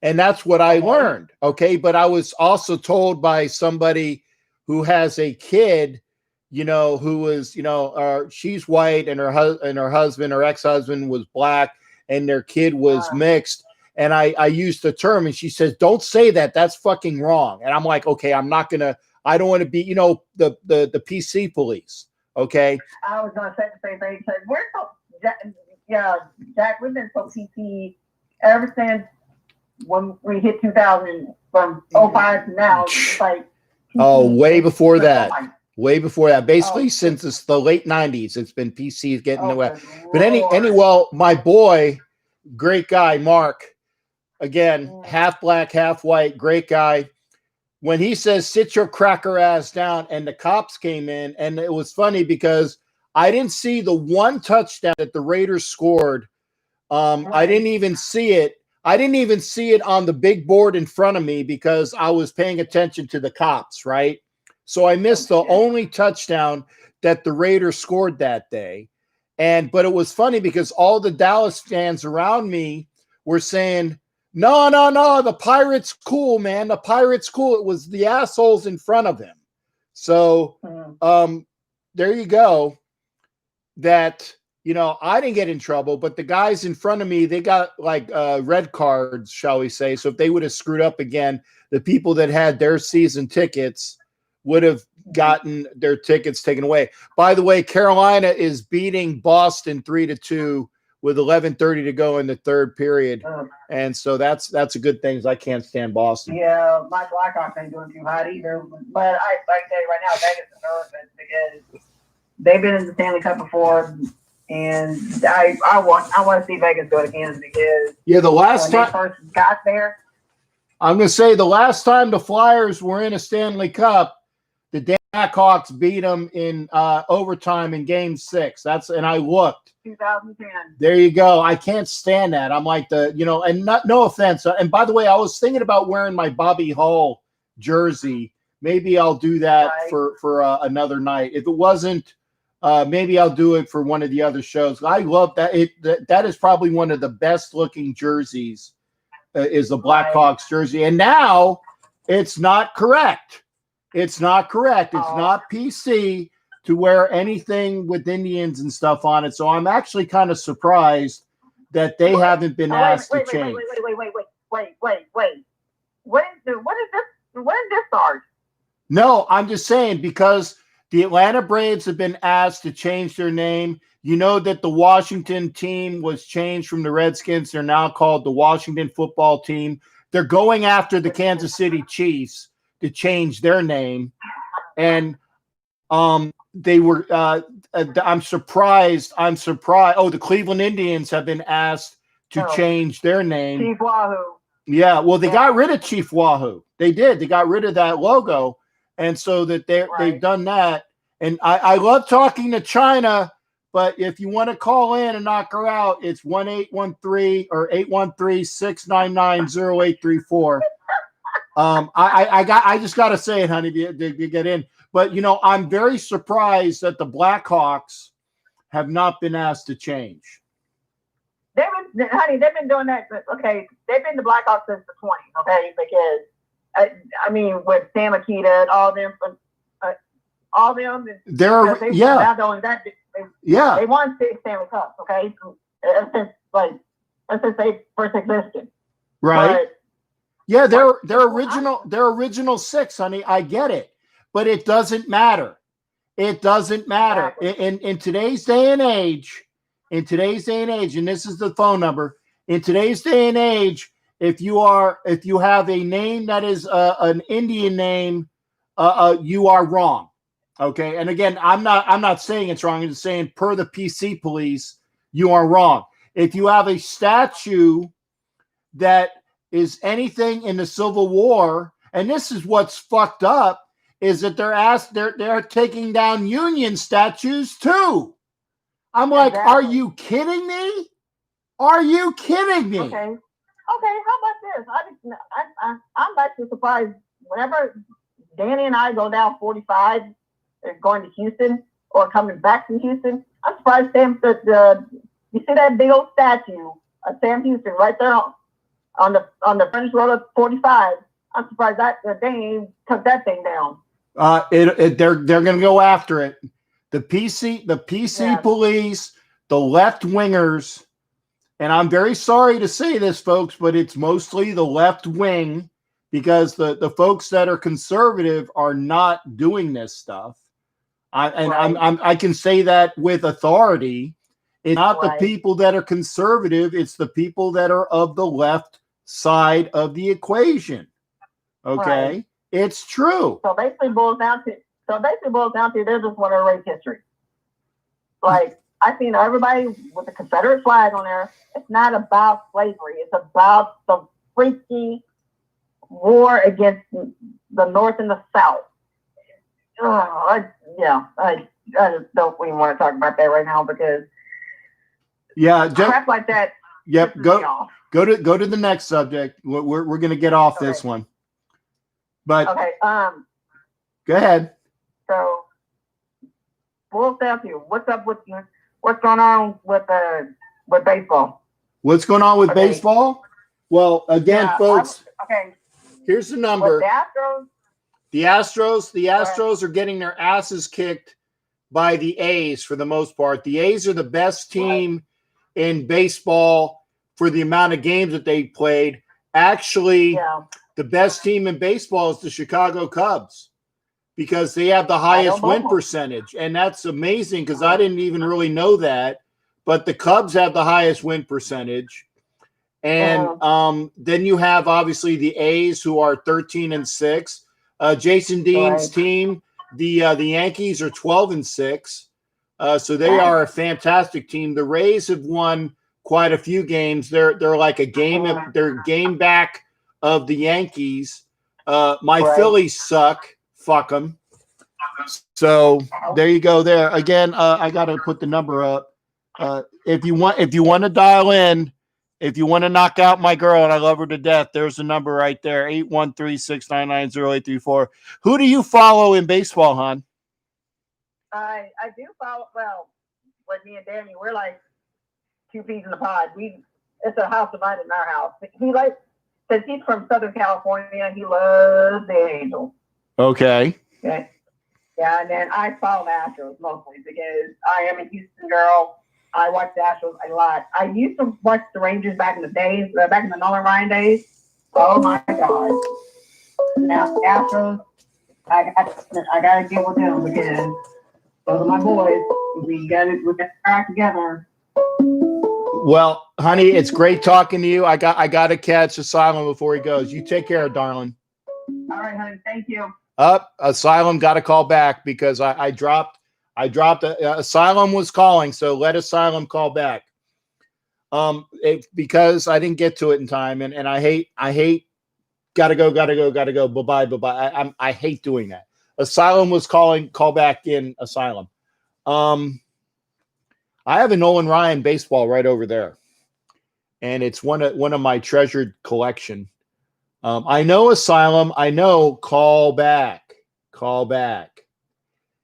And that's what I learned. Okay. But I was also told by somebody who has a kid, who was, she's white and her husband, her ex-husband was black and their kid was mixed. And I used the term and she says, don't say that. That's fucking wrong. And I'm like, okay, I don't want to be, the PC police. Okay. I was going to say the same thing. We're so, Jack, we've been so PC ever since when we hit 2000 from 05 to now. It's like, way before that. Way before that. Basically, since it's the late 90s, it's been PCs getting away. But my boy, great guy, Mark, again, half black, half white, great guy. When he says, sit your cracker ass down, and the cops came in, and it was funny because I didn't see the one touchdown that the Raiders scored. I didn't even see it. I didn't even see it on the big board in front of me because I was paying attention to the cops, right? So I missed the only touchdown that the Raiders scored that day. But it was funny because all the Dallas fans around me were saying, no, the Pirates cool, man. The Pirates cool. It was the assholes in front of him. So there you go. That, I didn't get in trouble, but the guys in front of me, they got like red cards, shall we say. So if they would have screwed up again, the people that had their season tickets would have gotten their tickets taken away. By the way, Carolina is beating Boston 3-2 with 11:30 to go in the third period. And so that's a good thing. I can't stand Boston. Yeah, my Blackhawks ain't doing too hot either. But I tell you right now, Vegas is nervous because they've been in the Stanley Cup before. And I want to see Vegas go again because the last time they first got there. I'm going to say the last time the Flyers were in a Stanley Cup, the Blackhawks beat them in overtime in Game 6. And I looked. 2010. There you go. I can't stand that. I'm like and no offense. And by the way, I was thinking about wearing my Bobby Hull jersey. Maybe I'll do that for another night. If it wasn't, maybe I'll do it for one of the other shows. I love that. That is probably one of the best looking jerseys is the Blackhawks jersey. And now it's not correct. It's not correct. It's not PC to wear anything with Indians and stuff on it. So I'm actually kind of surprised that they haven't been asked to change. Wait. What is this, Sarge? No, I'm just saying because the Atlanta Braves have been asked to change their name. You know that the Washington team was changed from the Redskins. They're now called the Washington Football Team. They're going after the Kansas City Chiefs to change their name. And they were I'm surprised. Oh, the Cleveland Indians have been asked to change their name. Chief Wahoo. Yeah, well, they got rid of Chief Wahoo. They did. They got rid of that logo. And so that they've done that. And I love talking to China, but if you want to call in and knock her out, it's 1-813 or 813-699-0834. I just got to say it, honey, to get in. But, I'm very surprised that the Blackhawks have not been asked to change. They've been doing that. Okay, they've been the Blackhawks since the 20s, okay, because I mean, with Sam Akita and all them, they're not only that, Yeah. They won 6 Stanley Cups, okay? Ever since they first existed. Right. But, Yeah, they're original 6, honey. I get it. But it doesn't matter. It doesn't matter. Exactly. In today's day and age, and this is the phone number, in today's day and age, if you have a name that is an Indian name, you are wrong. Okay. And again, I'm not saying it's wrong. I'm just saying per the PC police, you are wrong. If you have a statue that is anything in the Civil War, and this is what's fucked up, is that they're taking down Union statues too. I'm like, Exactly. are you kidding me? Are you kidding me? Okay. How about this? I'm actually surprised whenever Danny and I go down 45, going to Houston or coming back from Houston. I'm surprised you see that big old statue of Sam Houston right there on the French Road of 45. I'm surprised that they ain't took that thing down. They're going to go after it. The PC police, the left wingers, and I'm very sorry to say this, folks, but it's mostly the left wing, because the folks that are conservative are not doing this stuff. I can say that with authority. It's not the people that are conservative; it's the people that are of the left side of the equation. Okay. Right. It's true. So basically boils down to they just want to erase history. Like, I seen everybody with the Confederate flag on there. It's not about slavery. It's about the freaky war against the North and the South. I just don't even want to talk about that right now, because crap like that. Yep. Go to the next subject. We're going to get off this one. But okay. Go ahead. So, boils down to what's going on with baseball? What's going on with baseball? Well, again, folks. Here's the number. The Astros are getting their asses kicked by the A's for the most part. The A's are the best team in baseball for the amount of games that they played. Actually, the best team in baseball is the Chicago Cubs, because they have the highest win percentage. And that's amazing, because I didn't even really know that. But the Cubs have the highest win percentage. And then you have, obviously, the A's, who are 13-6. Jason Dean's team, the Yankees, are 12-6. So they are a fantastic team. The Rays have won quite a few games. They're like they're game back of the Yankees. My Phillies suck. Fuck them. So there you go. There again. I got to put the number up. If you want to dial in, if you want to knock out my girl, and I love her to death, there's the number right there: 813-699-0834. Who do you follow in baseball, hon? I do follow. Well, with me and Danny, we're like two peas in a pod. It's a house divided in our house. Since he's from Southern California, he loves the Angels. Okay. Yeah, and then I follow the Astros mostly because I am a Houston girl. I watch the Astros a lot. I used to watch the Rangers back in the days, back in the Nolan Ryan days. Oh my God! Now the Astros, I gotta get with them because those are my boys. We got to act together. Well, honey, it's great talking to you. I got to catch Asylum before he goes. You take care, darling. All right, honey. Thank you. Asylum got to call back because I dropped. Asylum was calling, so let Asylum call back. Because I didn't get to it in time, and I hate. Gotta go. Bye. I hate doing that. Asylum was calling. Call back in, Asylum. I have a Nolan Ryan baseball right over there, and it's one of my treasured collection. I know, Asylum. I know. Call back.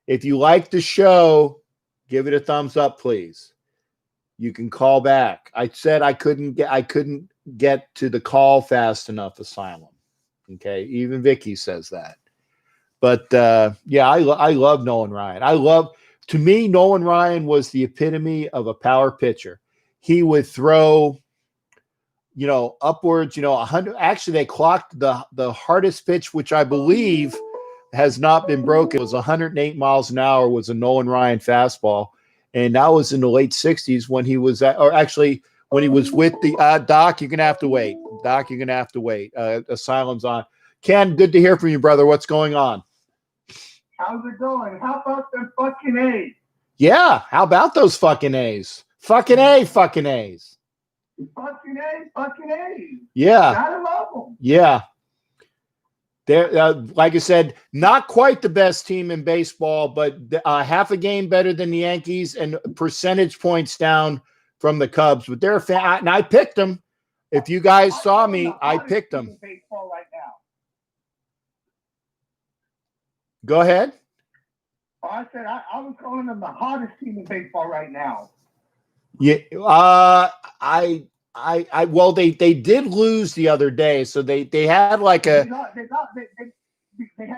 If you like the show, give it a thumbs up, please. You can call back. I said I couldn't get to the call fast enough, Asylum. Okay, even Vicky says that. But I love Nolan Ryan. to me, Nolan Ryan was the epitome of a power pitcher. He would throw, upwards, 100. Actually, they clocked the hardest pitch, which I believe has not been broken. It was 108 miles an hour was a Nolan Ryan fastball. And that was in the late 60s when he was when he was with the Doc, you're going to have to wait. Doc, you're going to have to wait. Asylum's on. Ken, good to hear from you, brother. What's going on? How's it going? How about them fucking A's? Yeah, how about those fucking A's? Fucking A's. Fucking A's, fucking A's. Yeah. Gotta love them. Yeah. They're, like I said, not quite the best team in baseball, but half a game better than the Yankees and percentage points down from the Cubs. But they're a fan, and I picked them. If you guys saw me, I picked them. Baseball right now. Go ahead. Oh, I said I was calling them the hottest team in baseball right now. Yeah. Well, they did lose the other day, so they had like They had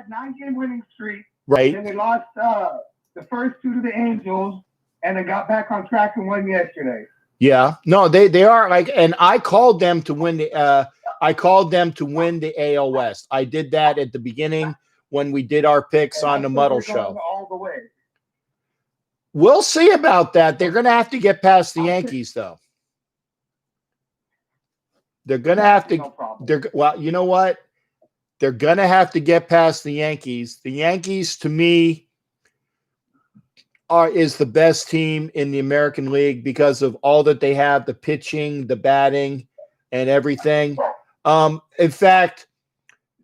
9-game winning streak. right. Then they lost the first 2 to the Angels, and they got back on track and won yesterday. Yeah. No, they are like, and I called them to win the AL West. I did that at the beginning when we did our picks on the Muddle Show. All the way. We'll see about that. They're going to have to get past the Yankees, though. They're going to have to. No problem. Well, you know what? They're going to have to get past the Yankees. The Yankees, to me, is the best team in the American League because of all that they have, the pitching, the batting, and everything. In fact,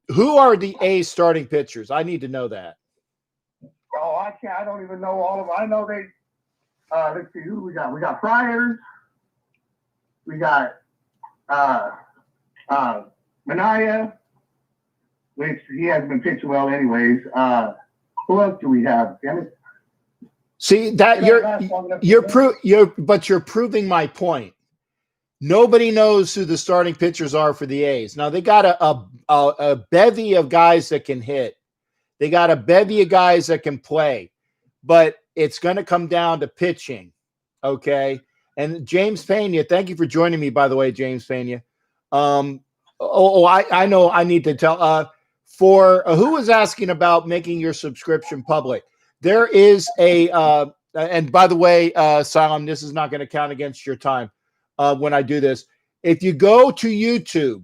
who are the A's starting pitchers? I need to know that. Oh, I don't even know all of them. I know they. Let's see who we got. We got Friars. We got Mania, which he hasn't been pitching well, anyways. Who else do we have? Damn it. See that you're proving my point. Nobody knows who the starting pitchers are for the A's. Now they got a bevy of guys that can hit. They got a bevy of guys that can play, but it's going to come down to pitching. Okay. And James Pena, thank you for joining me, by the way, James Pena. I know I need to tell for who was asking about making your subscription public. There is and by the way, Salam, this is not going to count against your time when I do this. If you go to YouTube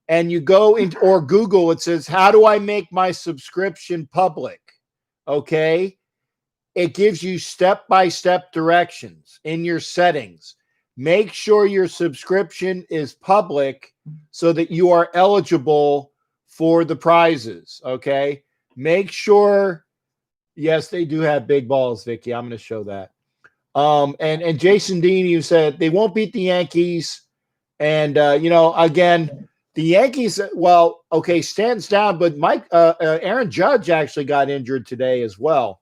and you go into or Google, it says, how do I make my subscription public? Okay. It gives you step-by-step directions in your settings. Make sure your subscription is public so that you are eligible for the prizes. Okay. Make sure. Yes, they do have big balls, Vicky. I'm going to show that. And Jason Dean, you said they won't beat the Yankees. And, again, the Yankees, well, okay, stands down, but Aaron Judge actually got injured today as well.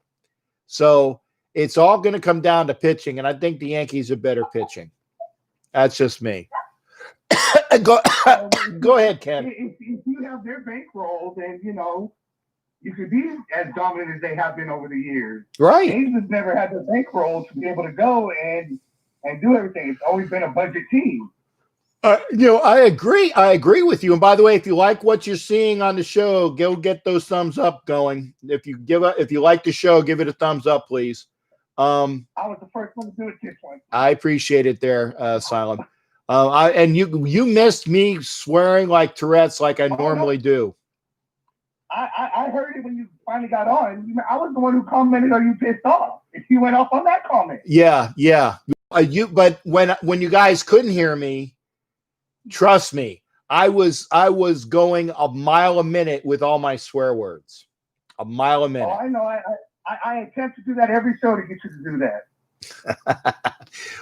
So it's all going to come down to pitching, and I think the Yankees are better pitching. That's just me. Go ahead, Ken. If you have their bankroll, then, you could be as dominant as they have been over the years. Right. A's has never had the bankroll to be able to go and do everything. It's always been a budget team. I agree. I agree with you. And by the way, if you like what you're seeing on the show, go get those thumbs up going. If you like the show, give it a thumbs up, please. I was the first one to do it this one. I appreciate it there, Silent. And you missed me swearing like Tourette's like I normally do. I heard it when you finally got on. I was the one who commented, "Are you pissed off?" If you went off on that comment. Yeah. But when you guys couldn't hear me, trust me, I was going a mile a minute with all my swear words. A mile a minute. Oh, I know. I attempt to do that every show to get you to do that.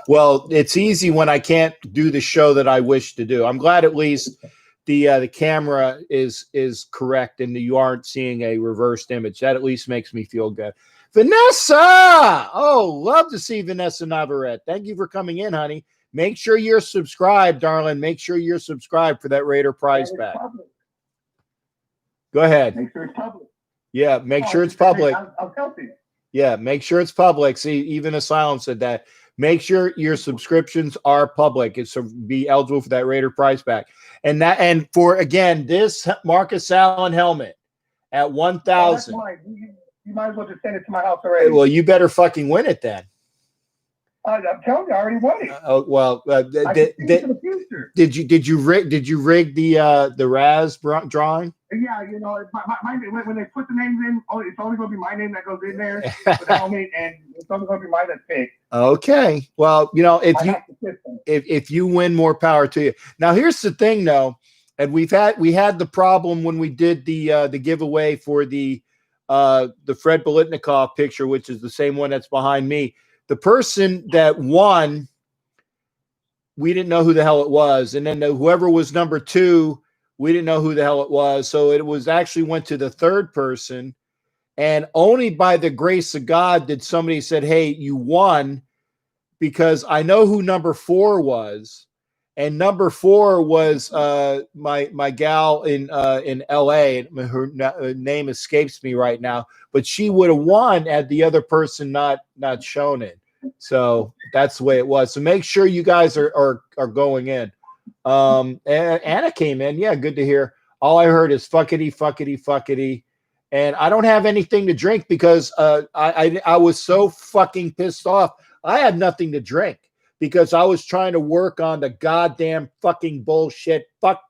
Well, it's easy when I can't do the show that I wish to do. I'm glad at least the camera is correct and you aren't seeing a reversed image. That at least makes me feel good. Vanessa! Oh, love to see Vanessa Navarrete. Thank you for coming in, honey. Make sure you're subscribed, darling. Make sure you're subscribed for that Raider prize back. Go ahead. Make sure it's public. Yeah, make sure it's public. I'll help you. Yeah, make sure it's public. See, even Asylum said that. Make sure your subscriptions are public. It's to be eligible for that Raider price back. And for again, this Marcus Allen helmet at 1,000. Oh, that's mine. You might as well just send it to my house already. Well, you better fucking win it then. I'm telling you, I already won it. I can see into the future. Did you rig the Raz drawing? Yeah, you know, when they put the names in, it's only going to be my name that goes in there with the helmet, and it's only going to be mine that's picked. Okay. Well, you know, if you win, more power to you. Now, here's the thing, though, and we had the problem when we did the giveaway for the Fred Biletnikoff picture, which is the same one that's behind me. The person that won, we didn't know who the hell it was. And then whoever was number 2, we didn't know who the hell it was. So it was actually went to the third person. And only by the grace of God did somebody said, hey, you won, because I know who number 4 was. And number 4 was my gal in LA. Her name escapes me right now, but she would have won had the other person not shown it. So that's the way it was. So make sure you guys are going in. And Anna came in. Yeah, good to hear. All I heard is fuckity, fuckity, fuckity. And I don't have anything to drink because I was so fucking pissed off. I had nothing to drink, because I was trying to work on the goddamn fucking bullshit fuck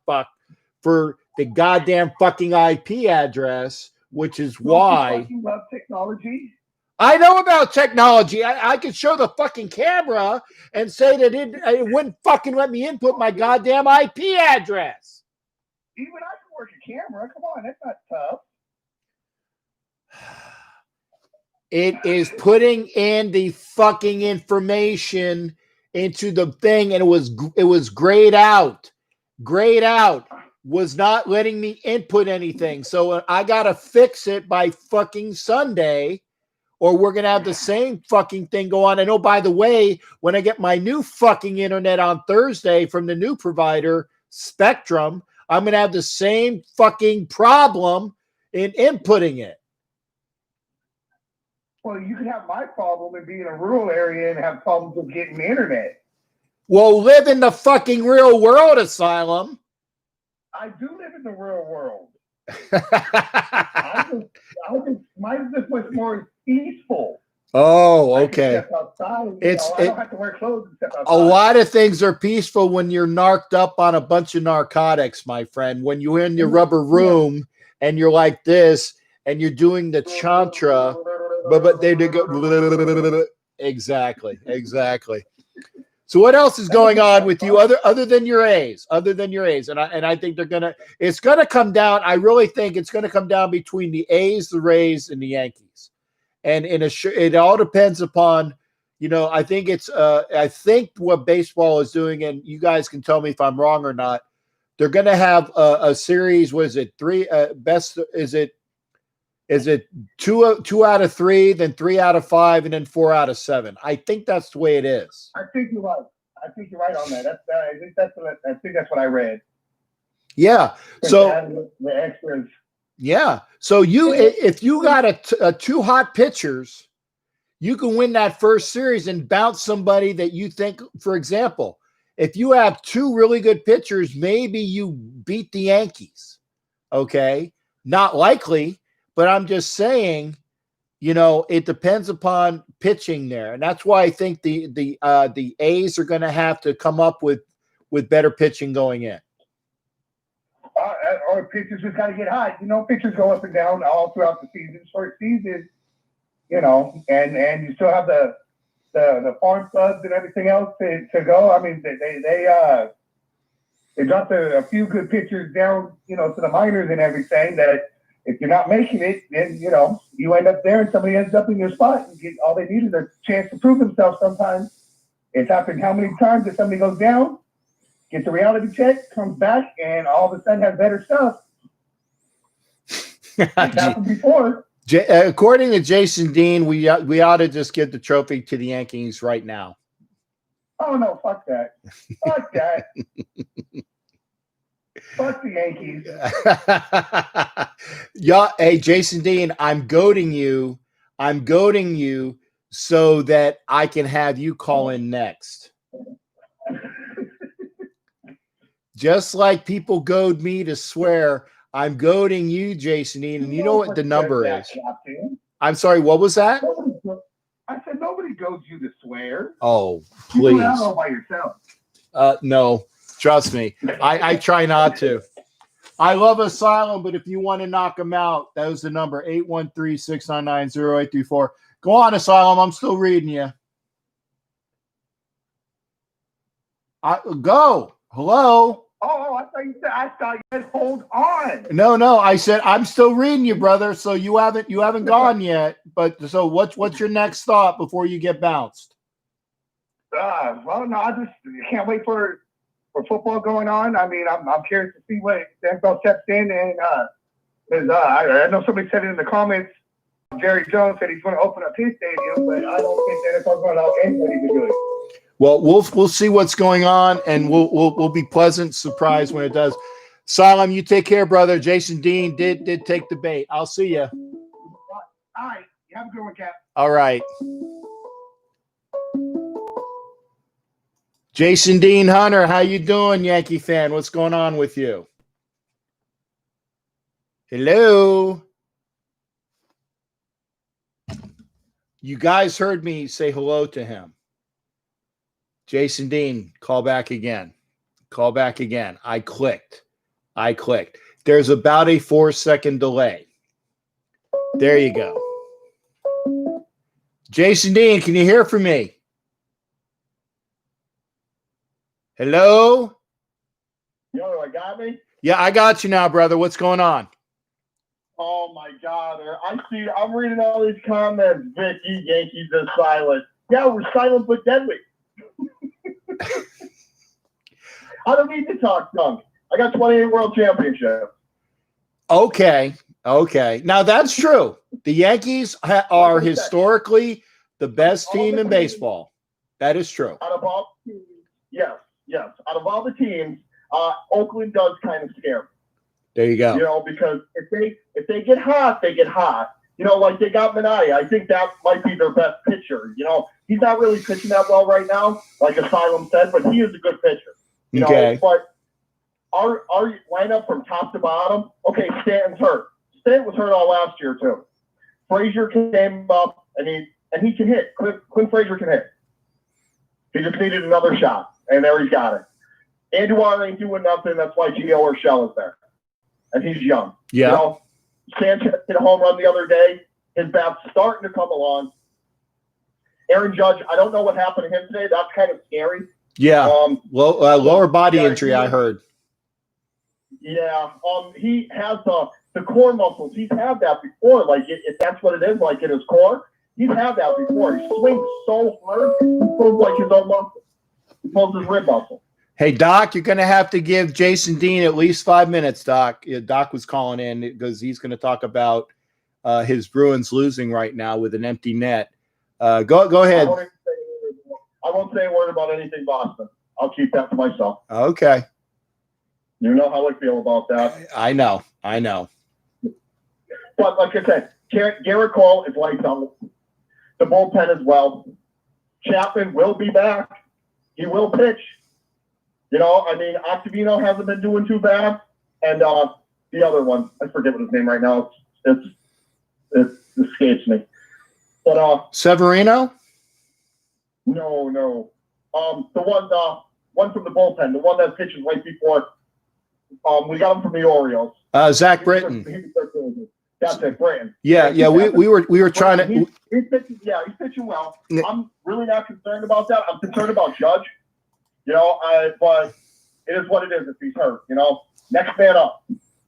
for the goddamn fucking IP address, which is why. You love technology. I know about technology. I could show the fucking camera and say that it wouldn't fucking let me input my goddamn IP address. Even I can work a camera. Come on, that's not tough. It is putting in the fucking information into the thing, and it was grayed out. Grayed out. Was not letting me input anything. So I gotta fix it by fucking Sunday, or we're gonna have the same fucking thing go on. And oh, by the way, when I get my new fucking internet on Thursday from the new provider, Spectrum, I'm gonna have the same fucking problem in inputting it. Well, you could have my problem and be in a rural area and have problems with getting the internet. Well, live in the fucking real world, Asylum. I do live in the real world. Mine's just much more peaceful. Oh, okay. Outside, I don't have to wear clothes except outside. A lot of things are peaceful when you're narked up on a bunch of narcotics, my friend. When you're in your rubber room and you're like this and you're doing the chantra, but they go exactly. So what else is going on with you other than your A's? Other than your A's, and I think it's gonna come down. I really think it's gonna come down between the A's, the Rays, and the Yankees. And it all depends upon, you know. I think what baseball is doing, and you guys can tell me if I'm wrong or not. They're gonna have a series. What is it? 3 best? Is it 2 out of 3, then 3 out of 5, and then 4 out of 7? I think that's the way it is. I think you're right. I think you're right on that. I think that's what I read. Yeah. So the extras. Yeah. So if you got a 2 hot pitchers, you can win that first series and bounce somebody that you think. For example, if you have 2 really good pitchers, maybe you beat the Yankees. Okay, not likely. But I'm just saying, you know, it depends upon pitching there, and that's why I think the A's are going to have to come up with better pitching going in. Or pitchers just got to get hot. You know, pitchers go up and down all throughout the season. Short season, you know, and you still have the farm clubs and everything else to go. I mean, they dropped a few good pitchers down, you know, to the minors and everything that. If you're not making it, then, you know, you end up there and somebody ends up in your spot. And all they need is a chance to prove themselves sometimes. It's happened how many times that somebody goes down, gets a reality check, comes back, and all of a sudden has better stuff. It's happened before. According to Jason Dean, we ought to just give the trophy to the Yankees right now. Oh, no, fuck that. Fuck that. Fuck the Yankees. Yeah, hey, Jason Dean, I'm goading you. I'm goading you so that I can have you call in next. Just like people goad me to swear, I'm goading you, Jason Dean, and you know what the number is. I'm sorry, what was that? I said nobody goes you to swear. Oh, You please. do that all by yourself. No, trust me. I try not to. I love Asylum, but if you want to knock them out, that was the number, 813-699-0834. Go on, Asylum. I'm still reading you. Go. Hello. Oh, I thought you said hold on. No. I said I'm still reading you, brother. So you haven't gone yet. But so what's your next thought before you get bounced? Well, no, I just can't wait for football going on. I mean, I'm curious to see what the NFL steps in, and I know somebody said it in the comments. Jerry Jones said he's going to open up his stadium, but I don't think the NFL's going to allow anybody to do it. Well, we'll see what's going on, and we'll be pleasant surprised when it does. Solemn, you take care, brother. Jason Dean did take the bait. I'll see you. All right, you have a good one, Cap. All right. Jason Dean Hunter, how you doing, Yankee fan? What's going on with you? Hello. You guys heard me say hello to him. Jason Dean, call back again. Call back again. I clicked. There's about a 4-second delay. There you go. Jason Dean, can you hear from me? Hello? Yo, I got me? Yeah, I got you now, brother. What's going on? Oh my God! I'm reading all these comments. Vicky, Yankees are silent. Yeah, we're silent but deadly. I don't need to talk junk. I got 28 world championships. Okay. Now that's true. The Yankees are historically the best team in baseball. That is true. Out of all the teams, yes. Out of all the teams, Oakland does kind of scare me. There you go. You know, because if they get hot, they get hot. You know, like they got Minaya. I think that might be their best pitcher. You know, he's not really pitching that well right now, like Asylum said, but he is a good pitcher. You know, but our lineup from top to bottom, okay, Stanton's hurt. Stanton was hurt all last year too. Frazier came up and he can hit. Clint Frazier can hit. He just needed another shot, and there he's got it. Andujar ain't doing nothing. That's why Gio Urshela is there, and he's young. Yeah. You know, Sanchez hit a home run the other day. His bat's starting to come along. Aaron Judge, I don't know what happened to him today. That's kind of scary. Yeah. Lower body injury, I heard. Yeah. He has the core muscles. He's had that before. Like if that's what it is, like in his core, he's had that before. He swings so hard, he pulls like his own muscle. He pulls his rib muscle. Hey, Doc, you're going to have to give Jason Dean at least 5 minutes, Doc. Doc was calling in because he's going to talk about his Bruins losing right now with an empty net. Go ahead. I won't say a word about anything Boston. I'll keep that to myself. Okay. You know how I feel about that. I know. But like I said, Garrett Cole is lights out. The bullpen as well. Chapman will be back. He will pitch. You know, I mean, Octavino hasn't been doing too bad. And the other one, I forget what his name right now. It escapes me. But Severino? No. The one from the bullpen, the one that pitches right before. We got him from the Orioles. Zach Britton. That's it, Britton. Yeah. We were trying to. He's pitching well. I'm really not concerned about that. I'm concerned about Judge. You know, but it is what it is if he's hurt. You know, next man up.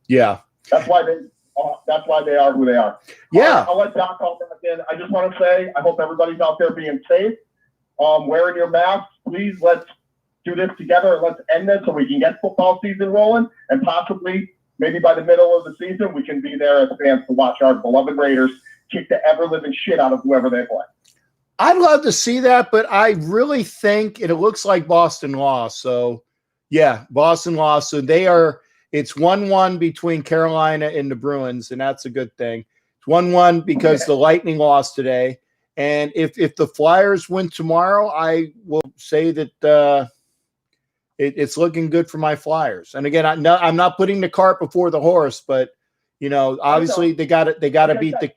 Yeah. That's why they are who they are. Yeah. I'll let Doc call back in. I just want to say I hope everybody's out there being safe. Wearing your masks, please. Let's do this together and let's end this so we can get football season rolling, and possibly maybe by the middle of the season we can be there as fans to watch our beloved Raiders kick the ever living shit out of whoever they play. I'd love to see that, but I really think it looks like Boston lost. So, yeah, Boston lost. So it's 1-1 between Carolina and the Bruins, and that's a good thing. It's It's 1-1 because the Lightning lost today. And if the Flyers win tomorrow, I will say that it's looking good for my Flyers. And again, I'm not putting the cart before the horse, but you know, obviously they got to beat the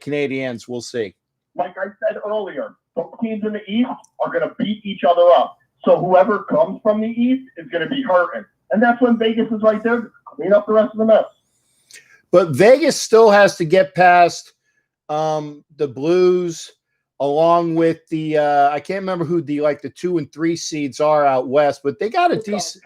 Canadiens. We'll see. Like I said earlier, both teams in the East are going to beat each other up. So whoever comes from the East is going to be hurting. And that's when Vegas is right there to clean up the rest of the mess. But Vegas still has to get past the Blues, along with the I can't remember who the 2 and 3 seeds are out west, but they got a decent.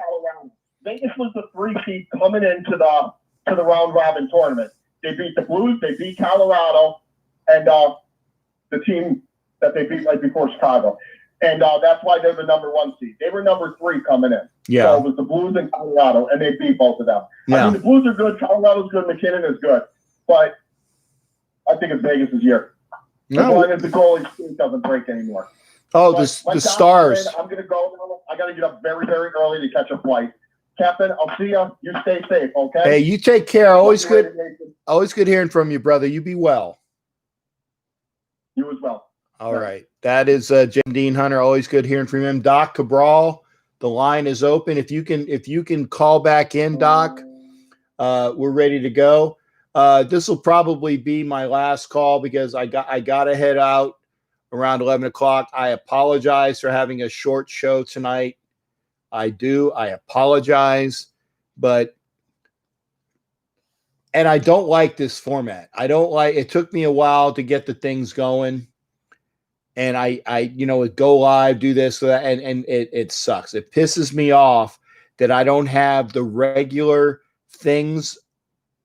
Vegas was the 3 seed coming into the round robin tournament. They beat the Blues, they beat Colorado, and the team that they beat right before Chicago. And that's why they're the number 1 seed. They were number 3 coming in. Yeah. So it was the Blues and Colorado, and they beat both of them. Yeah. I mean, the Blues are good, Colorado's good, McKinnon is good. But I think it's Vegas' year. No. As long as the goalie streak doesn't break anymore. Oh, But the like Stars. Said, I'm going to go now. I got to get up very, very early to catch a flight. Captain, I'll see you. You stay safe, okay? Hey, you take care. Always good hearing from you, brother. You be well. You as well. All right. That is Jim Dean Hunter. Always good hearing from him. Doc Cabral, the line is open. If you can call back in, Doc, we're ready to go. This will probably be my last call because I got to head out around 11 o'clock. I apologize for having a short show tonight. I apologize, but I don't like this format. It took me a while to get the things going. And I would go live, do this, so that, and it sucks. It pisses me off that I don't have the regular things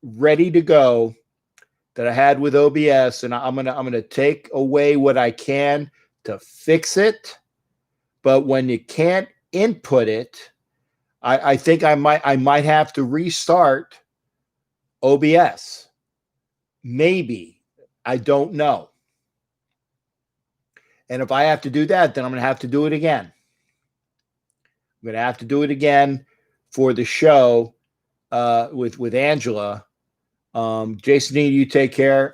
ready to go that I had with OBS, and I'm gonna take away what I can to fix it. But when you can't input it, I think I might have to restart OBS. Maybe. I don't know. And if I have to do that, then I'm going to have to do it again. I'm going to have to do it again for the show with Angela. Jason, you take care.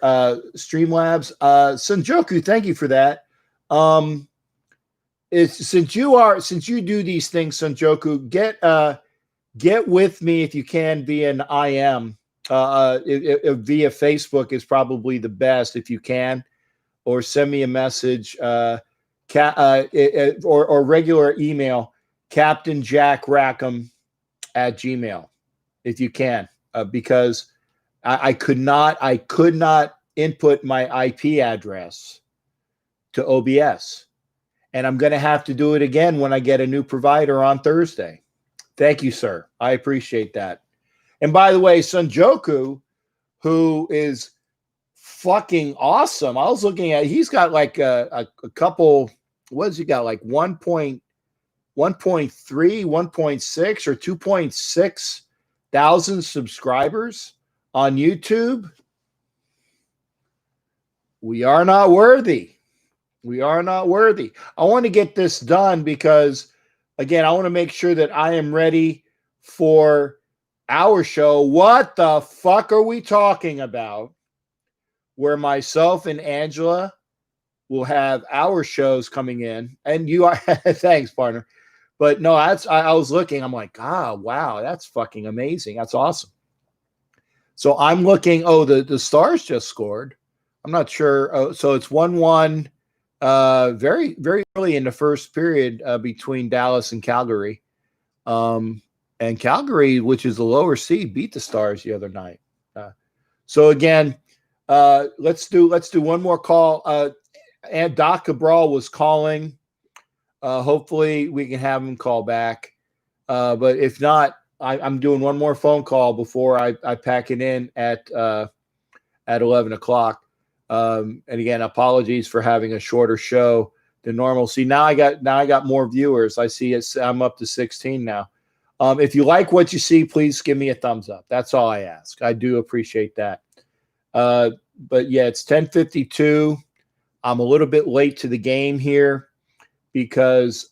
Streamlabs, Sunjoku, thank you for that. Since you do these things, Sunjoku, get with me if you can via an IM. Via Facebook is probably the best if you can. Or send me a message, or regular email, CaptainJackRackham@gmail.com, if you can, because I could not input my IP address to OBS, and I'm going to have to do it again when I get a new provider on Thursday. Thank you, sir. I appreciate that. And by the way, Sunjoku, who is fucking awesome. I was looking at, he's got like a couple, what has he got? Like 1.3, 1.6 or 2.6 thousand subscribers on YouTube. We are not worthy. We are not worthy. I want to get this done because, again, I want to make sure that I am ready for our show. What the fuck are we talking about? Where myself and Angela will have our shows coming in, and you are thanks, partner. But no, I was looking, I'm like, wow, that's fucking amazing. That's awesome. So I'm looking, the Stars just scored. I'm not sure. So it's 1-1 very, very early in the first period between Dallas and Calgary. And Calgary, which is the lower seed, beat the Stars the other night. So again, let's do one more call. And Doc Cabral was calling. Hopefully we can have him call back. But if not, I'm doing one more phone call before I pack it in at 11 o'clock. And again, apologies for having a shorter show than normal. See, now I got more viewers. I see I'm up to 16 now. If you like what you see, please give me a thumbs up. That's all I ask. I do appreciate that. But yeah, it's 10:52. I'm a little bit late to the game here because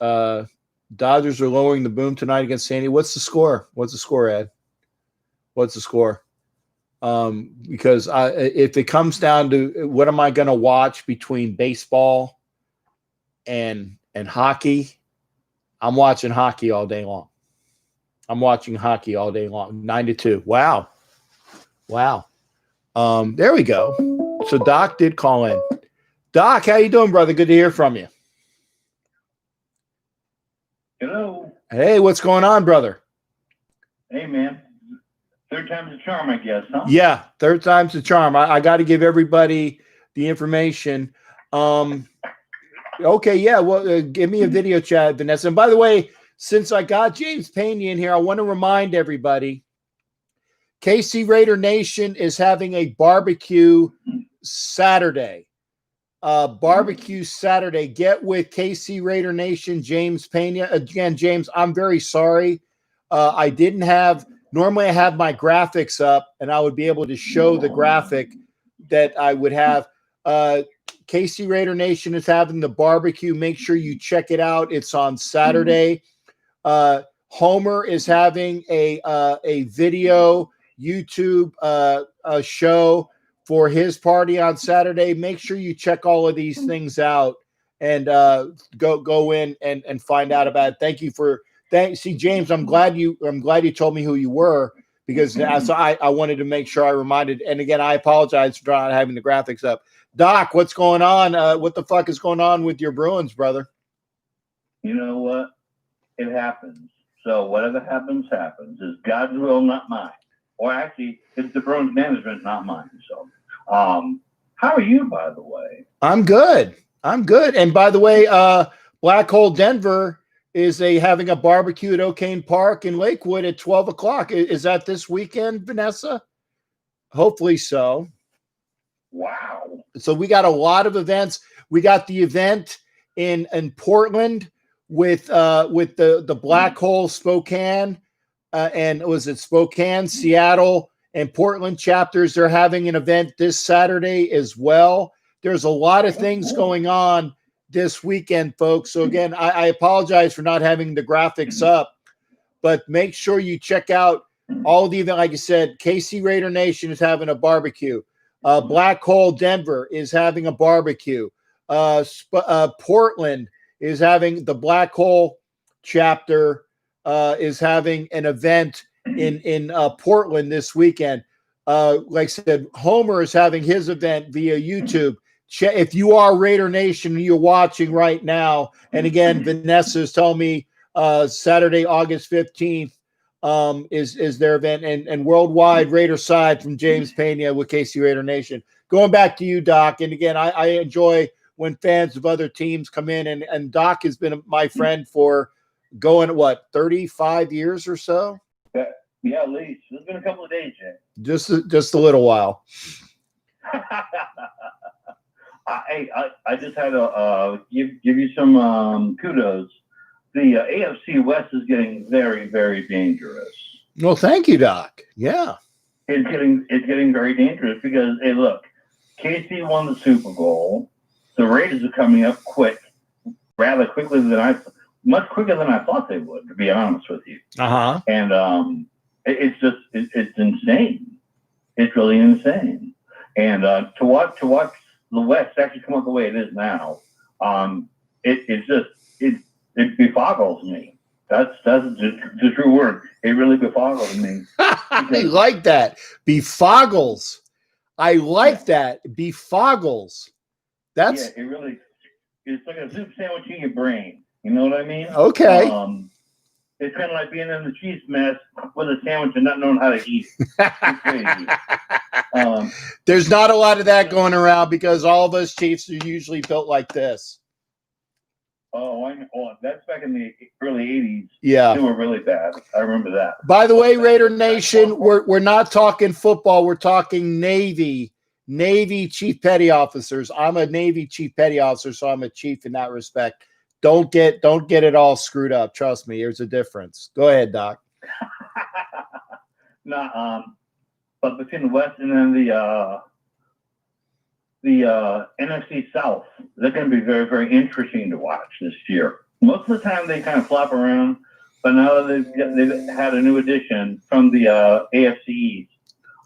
Dodgers are lowering the boom tonight against Sandy. What's the score? What's the score, Ed? What's the score? Because if it comes down to what am I going to watch between baseball and hockey, I'm watching hockey all day long. I'm watching hockey all day long. 9-2. Wow. There we go. So Doc did call in. Doc, how you doing, brother? Good to hear from you. Hello. Hey, what's going on, brother? Hey, man. Third time's a charm, I guess, huh? Yeah, third time's the charm. I got to give everybody the information. Okay, yeah. Well, give me a video chat, Vanessa. And by the way, since I got James Payne in here, I want to remind everybody, KC Raider Nation is having a barbecue Saturday. Barbecue Saturday. Get with KC Raider Nation, James Pena. Again, James, I'm very sorry. I didn't have, normally I have my graphics up and I would be able to show the graphic that I would have. KC Raider Nation is having the barbecue. Make sure you check it out. It's on Saturday. Homer is having a video YouTube show for his party on Saturday. Make sure you check all of these things out and go in and find out about it. Thank you for see, James, I'm glad you told me who you were, because so I wanted to make sure I reminded. And again, I apologize for not having the graphics up. Doc, what's going on? What the fuck is going on with your Bruins, brother? You know what? It happens. So whatever happens, happens. It's God's will, not mine. Or actually, it's the Bruins management, not mine. So, how are you, by the way? I'm good. And by the way, Black Hole Denver is having a barbecue at O'Kane Park in Lakewood at 12 o'clock. Is that this weekend, Vanessa? Hopefully so. Wow. So we got a lot of events. We got the event in Portland with the Black Hole Spokane, and was it Spokane, Seattle, and Portland chapters. They're having an event this Saturday as well. There's a lot of things going on this weekend, folks. So again, I apologize for not having the graphics up, but make sure you check out all the event. Like I said, KC Raider Nation is having a barbecue. Black Hole Denver is having a barbecue. Portland is having the Black Hole chapter is having an event in Portland this weekend. Like I said, Homer is having his event via YouTube. If you are Raider Nation and you're watching right now, and again, Vanessa is telling me Saturday, August 15th is their event, and worldwide Raider side from James Pena with KC Raider Nation. Going back to you, Doc, and again, I enjoy when fans of other teams come in, and Doc has been my friend for going, 35 years or so? Yeah, at least. It's been a couple of days, Jay. Just a little while. I just had to give you some kudos. The AFC West is getting very, very dangerous. Well, thank you, Doc. Yeah. It's getting very dangerous because, hey, look, KC won the Super Bowl. The Raiders are coming up rather quickly much quicker than I thought they would, to be honest with you. Uh-huh. And it's insane. It's really insane. And to watch the West actually come up the way it is now, it befoggles me. That's the true word. It really befoggles me. I like that. Befoggles. I like that. Befoggles. That's it really. It's like a soup sandwich in your brain. You know what I mean? Okay. It's kind of like being in the cheese mess with a sandwich and not knowing how to eat. It's crazy. There's not a lot of that going around because all of us Chiefs are usually built like this. Oh, I know. Oh, that's back in the early 80s. Yeah. They were really bad. I remember that. By the way, Raider Nation, we're not talking football. We're talking Navy Chief Petty Officers. I'm a Navy Chief Petty Officer, so I'm a chief in that respect. Don't get it all screwed up. Trust me, there's a difference. Go ahead, Doc. But between the West and then the NFC South, they're going to be very, very interesting to watch this year. Most of the time they kind of flop around, but now that they've had a new addition from the AFC East,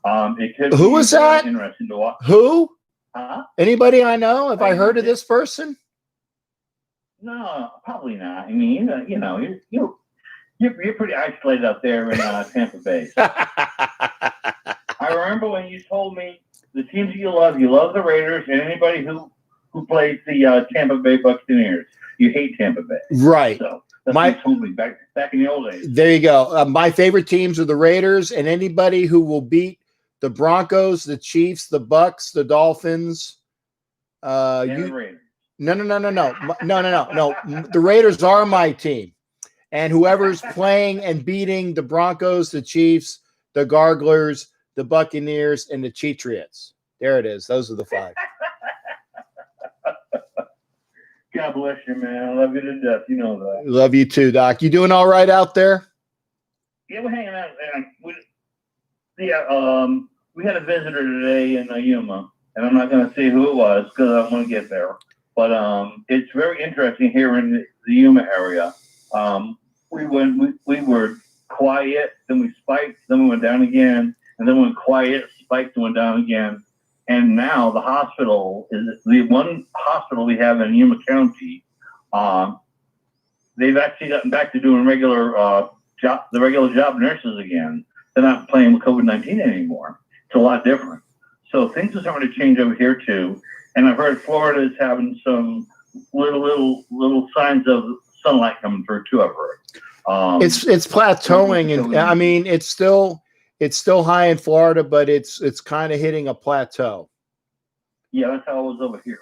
It could Who be was very that? interesting to watch. Who? Huh? Anybody I know? Have I heard of this person? No, probably not. I mean, you're pretty isolated out there in Tampa Bay. I remember when you told me the teams you love the Raiders, and anybody who plays the Tampa Bay Buccaneers. You hate Tampa Bay. Right. So that's what you told me back in the old days. There you go. My favorite teams are the Raiders, and anybody who will beat the Broncos, the Chiefs, the Bucks, the Dolphins. The Raiders. No. The Raiders are my team. And whoever's playing and beating the Broncos, the Chiefs, the Garglers, the Buccaneers, and the Cheatriots. There it is. Those are the 5. God bless you, man. I love you to death. You know that. Love you too, Doc. You doing all right out there? Yeah, we're hanging out. We had a visitor today in Yuma, and I'm not going to say who it was because I don't want to get there. But it's very interesting here in the Yuma area. We were quiet, then we spiked, then we went down again, and then we went quiet, spiked, and went down again. And now the hospital is the one hospital we have in Yuma County. They've actually gotten back to doing regular job nurses again. They're not playing with COVID-19 anymore. It's a lot different. So things are starting to change over here too. And I've heard Florida is having some little signs of sunlight coming through too. I've heard. It's plateauing, and I mean it's still high in Florida, but it's kind of hitting a plateau. Yeah, that's how it was over here.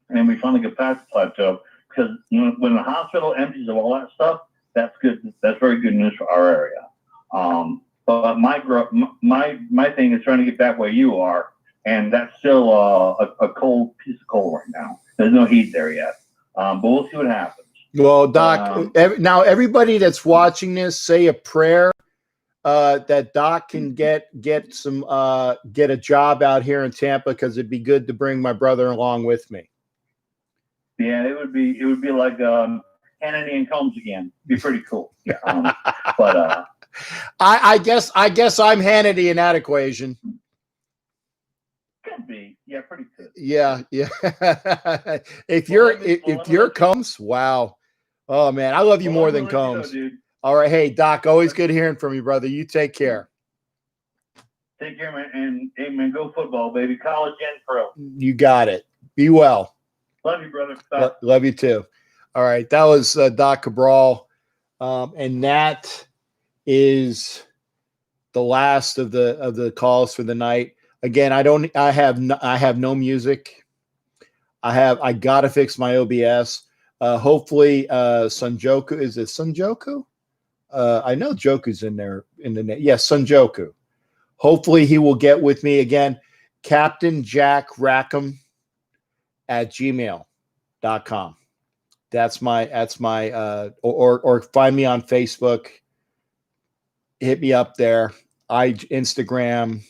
And we finally get past the plateau because when the hospital empties of all that stuff, that's good. That's very good news for our area. But my thing is trying to get back where you are, and that's still a cold piece of coal right now. There's no heat there yet, but we'll see what happens. Well, Doc, now everybody that's watching this, say a prayer that Doc can get a job out here in Tampa, because it'd be good to bring my brother along with me. Yeah, it would be like Hannity and Combs again. It'd be pretty cool. Yeah, but I guess I'm Hannity in that equation. Could be, yeah, pretty good. Yeah. if you're Combs, wow. Oh man, I love you more than Combs. Dude. All right, hey Doc, always good hearing from you, brother. You take care. Take care, man, and go football, baby. College and pro. You got it. Be well. Love you, brother. Love you too. All right, that was Doc Cabral, and that is the last of the calls for the night. Again, I have no music. I gotta fix my OBS. Hopefully, Sunjoku, is it Sunjoku? I know Joku's in there in the name. Yes, Sunjoku. Hopefully he will get with me again. Captain Jack Rackham at gmail.com. That's my or find me on Facebook. Hit me up there. Instagram,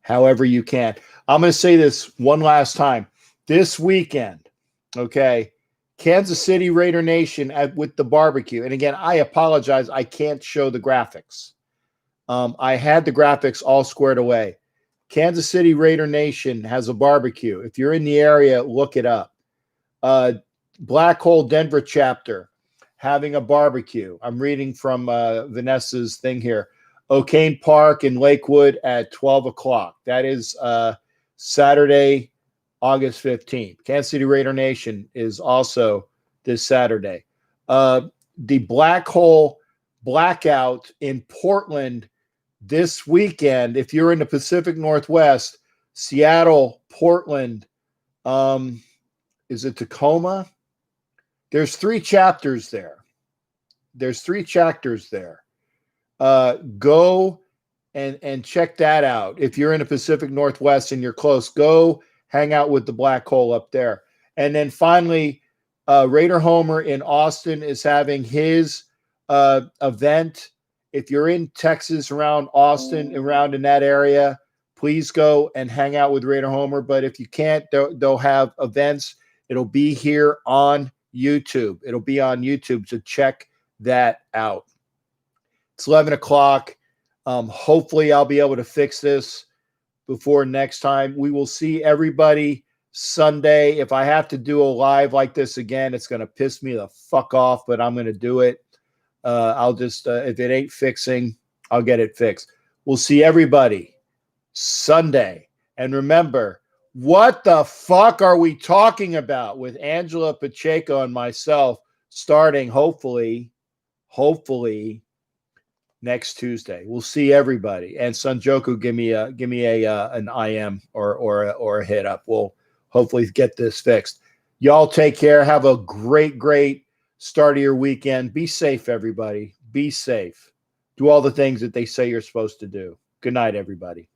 however you can. I'm going to say this one last time. This weekend, okay, Kansas City Raider Nation with the barbecue. And again, I apologize. I can't show the graphics. I had the graphics all squared away. Kansas City Raider Nation has a barbecue. If you're in the area, look it up. Black Hole Denver chapter having a barbecue. I'm reading from Vanessa's thing here. O'Kane Park in Lakewood at 12 o'clock. That is Saturday, August 15th. Kansas City Raider Nation is also this Saturday. The Black Hole Blackout in Portland this weekend. If you're in the Pacific Northwest, Seattle, Portland, is it Tacoma? There's 3 chapters there. Go and check that out. If you're in the Pacific Northwest and you're close, go hang out with the Black Hole up there. And then finally, Raider Homer in Austin is having his event. If you're in Texas, around Austin, around in that area, please go and hang out with Raider Homer. But if you can't, they'll have events. It'll be here on YouTube. It'll be on YouTube, so check that out. It's 11 o'clock. Hopefully I'll be able to fix this before next time. We will see everybody Sunday. If I have to do a live like this again, it's going to piss me the fuck off, but I'm going to do it. I'll just, if it ain't fixing, I'll get it fixed. We'll see everybody Sunday. And remember, what the fuck are we talking about with Angela Pacheco and myself starting hopefully next Tuesday. We'll see everybody. And Sanjoku, give me an IM or a hit up. We'll hopefully get this fixed. Y'all take care. Have a great start of your weekend. Be safe, everybody. Be safe. Do all the things that they say you're supposed to do. Good night, everybody.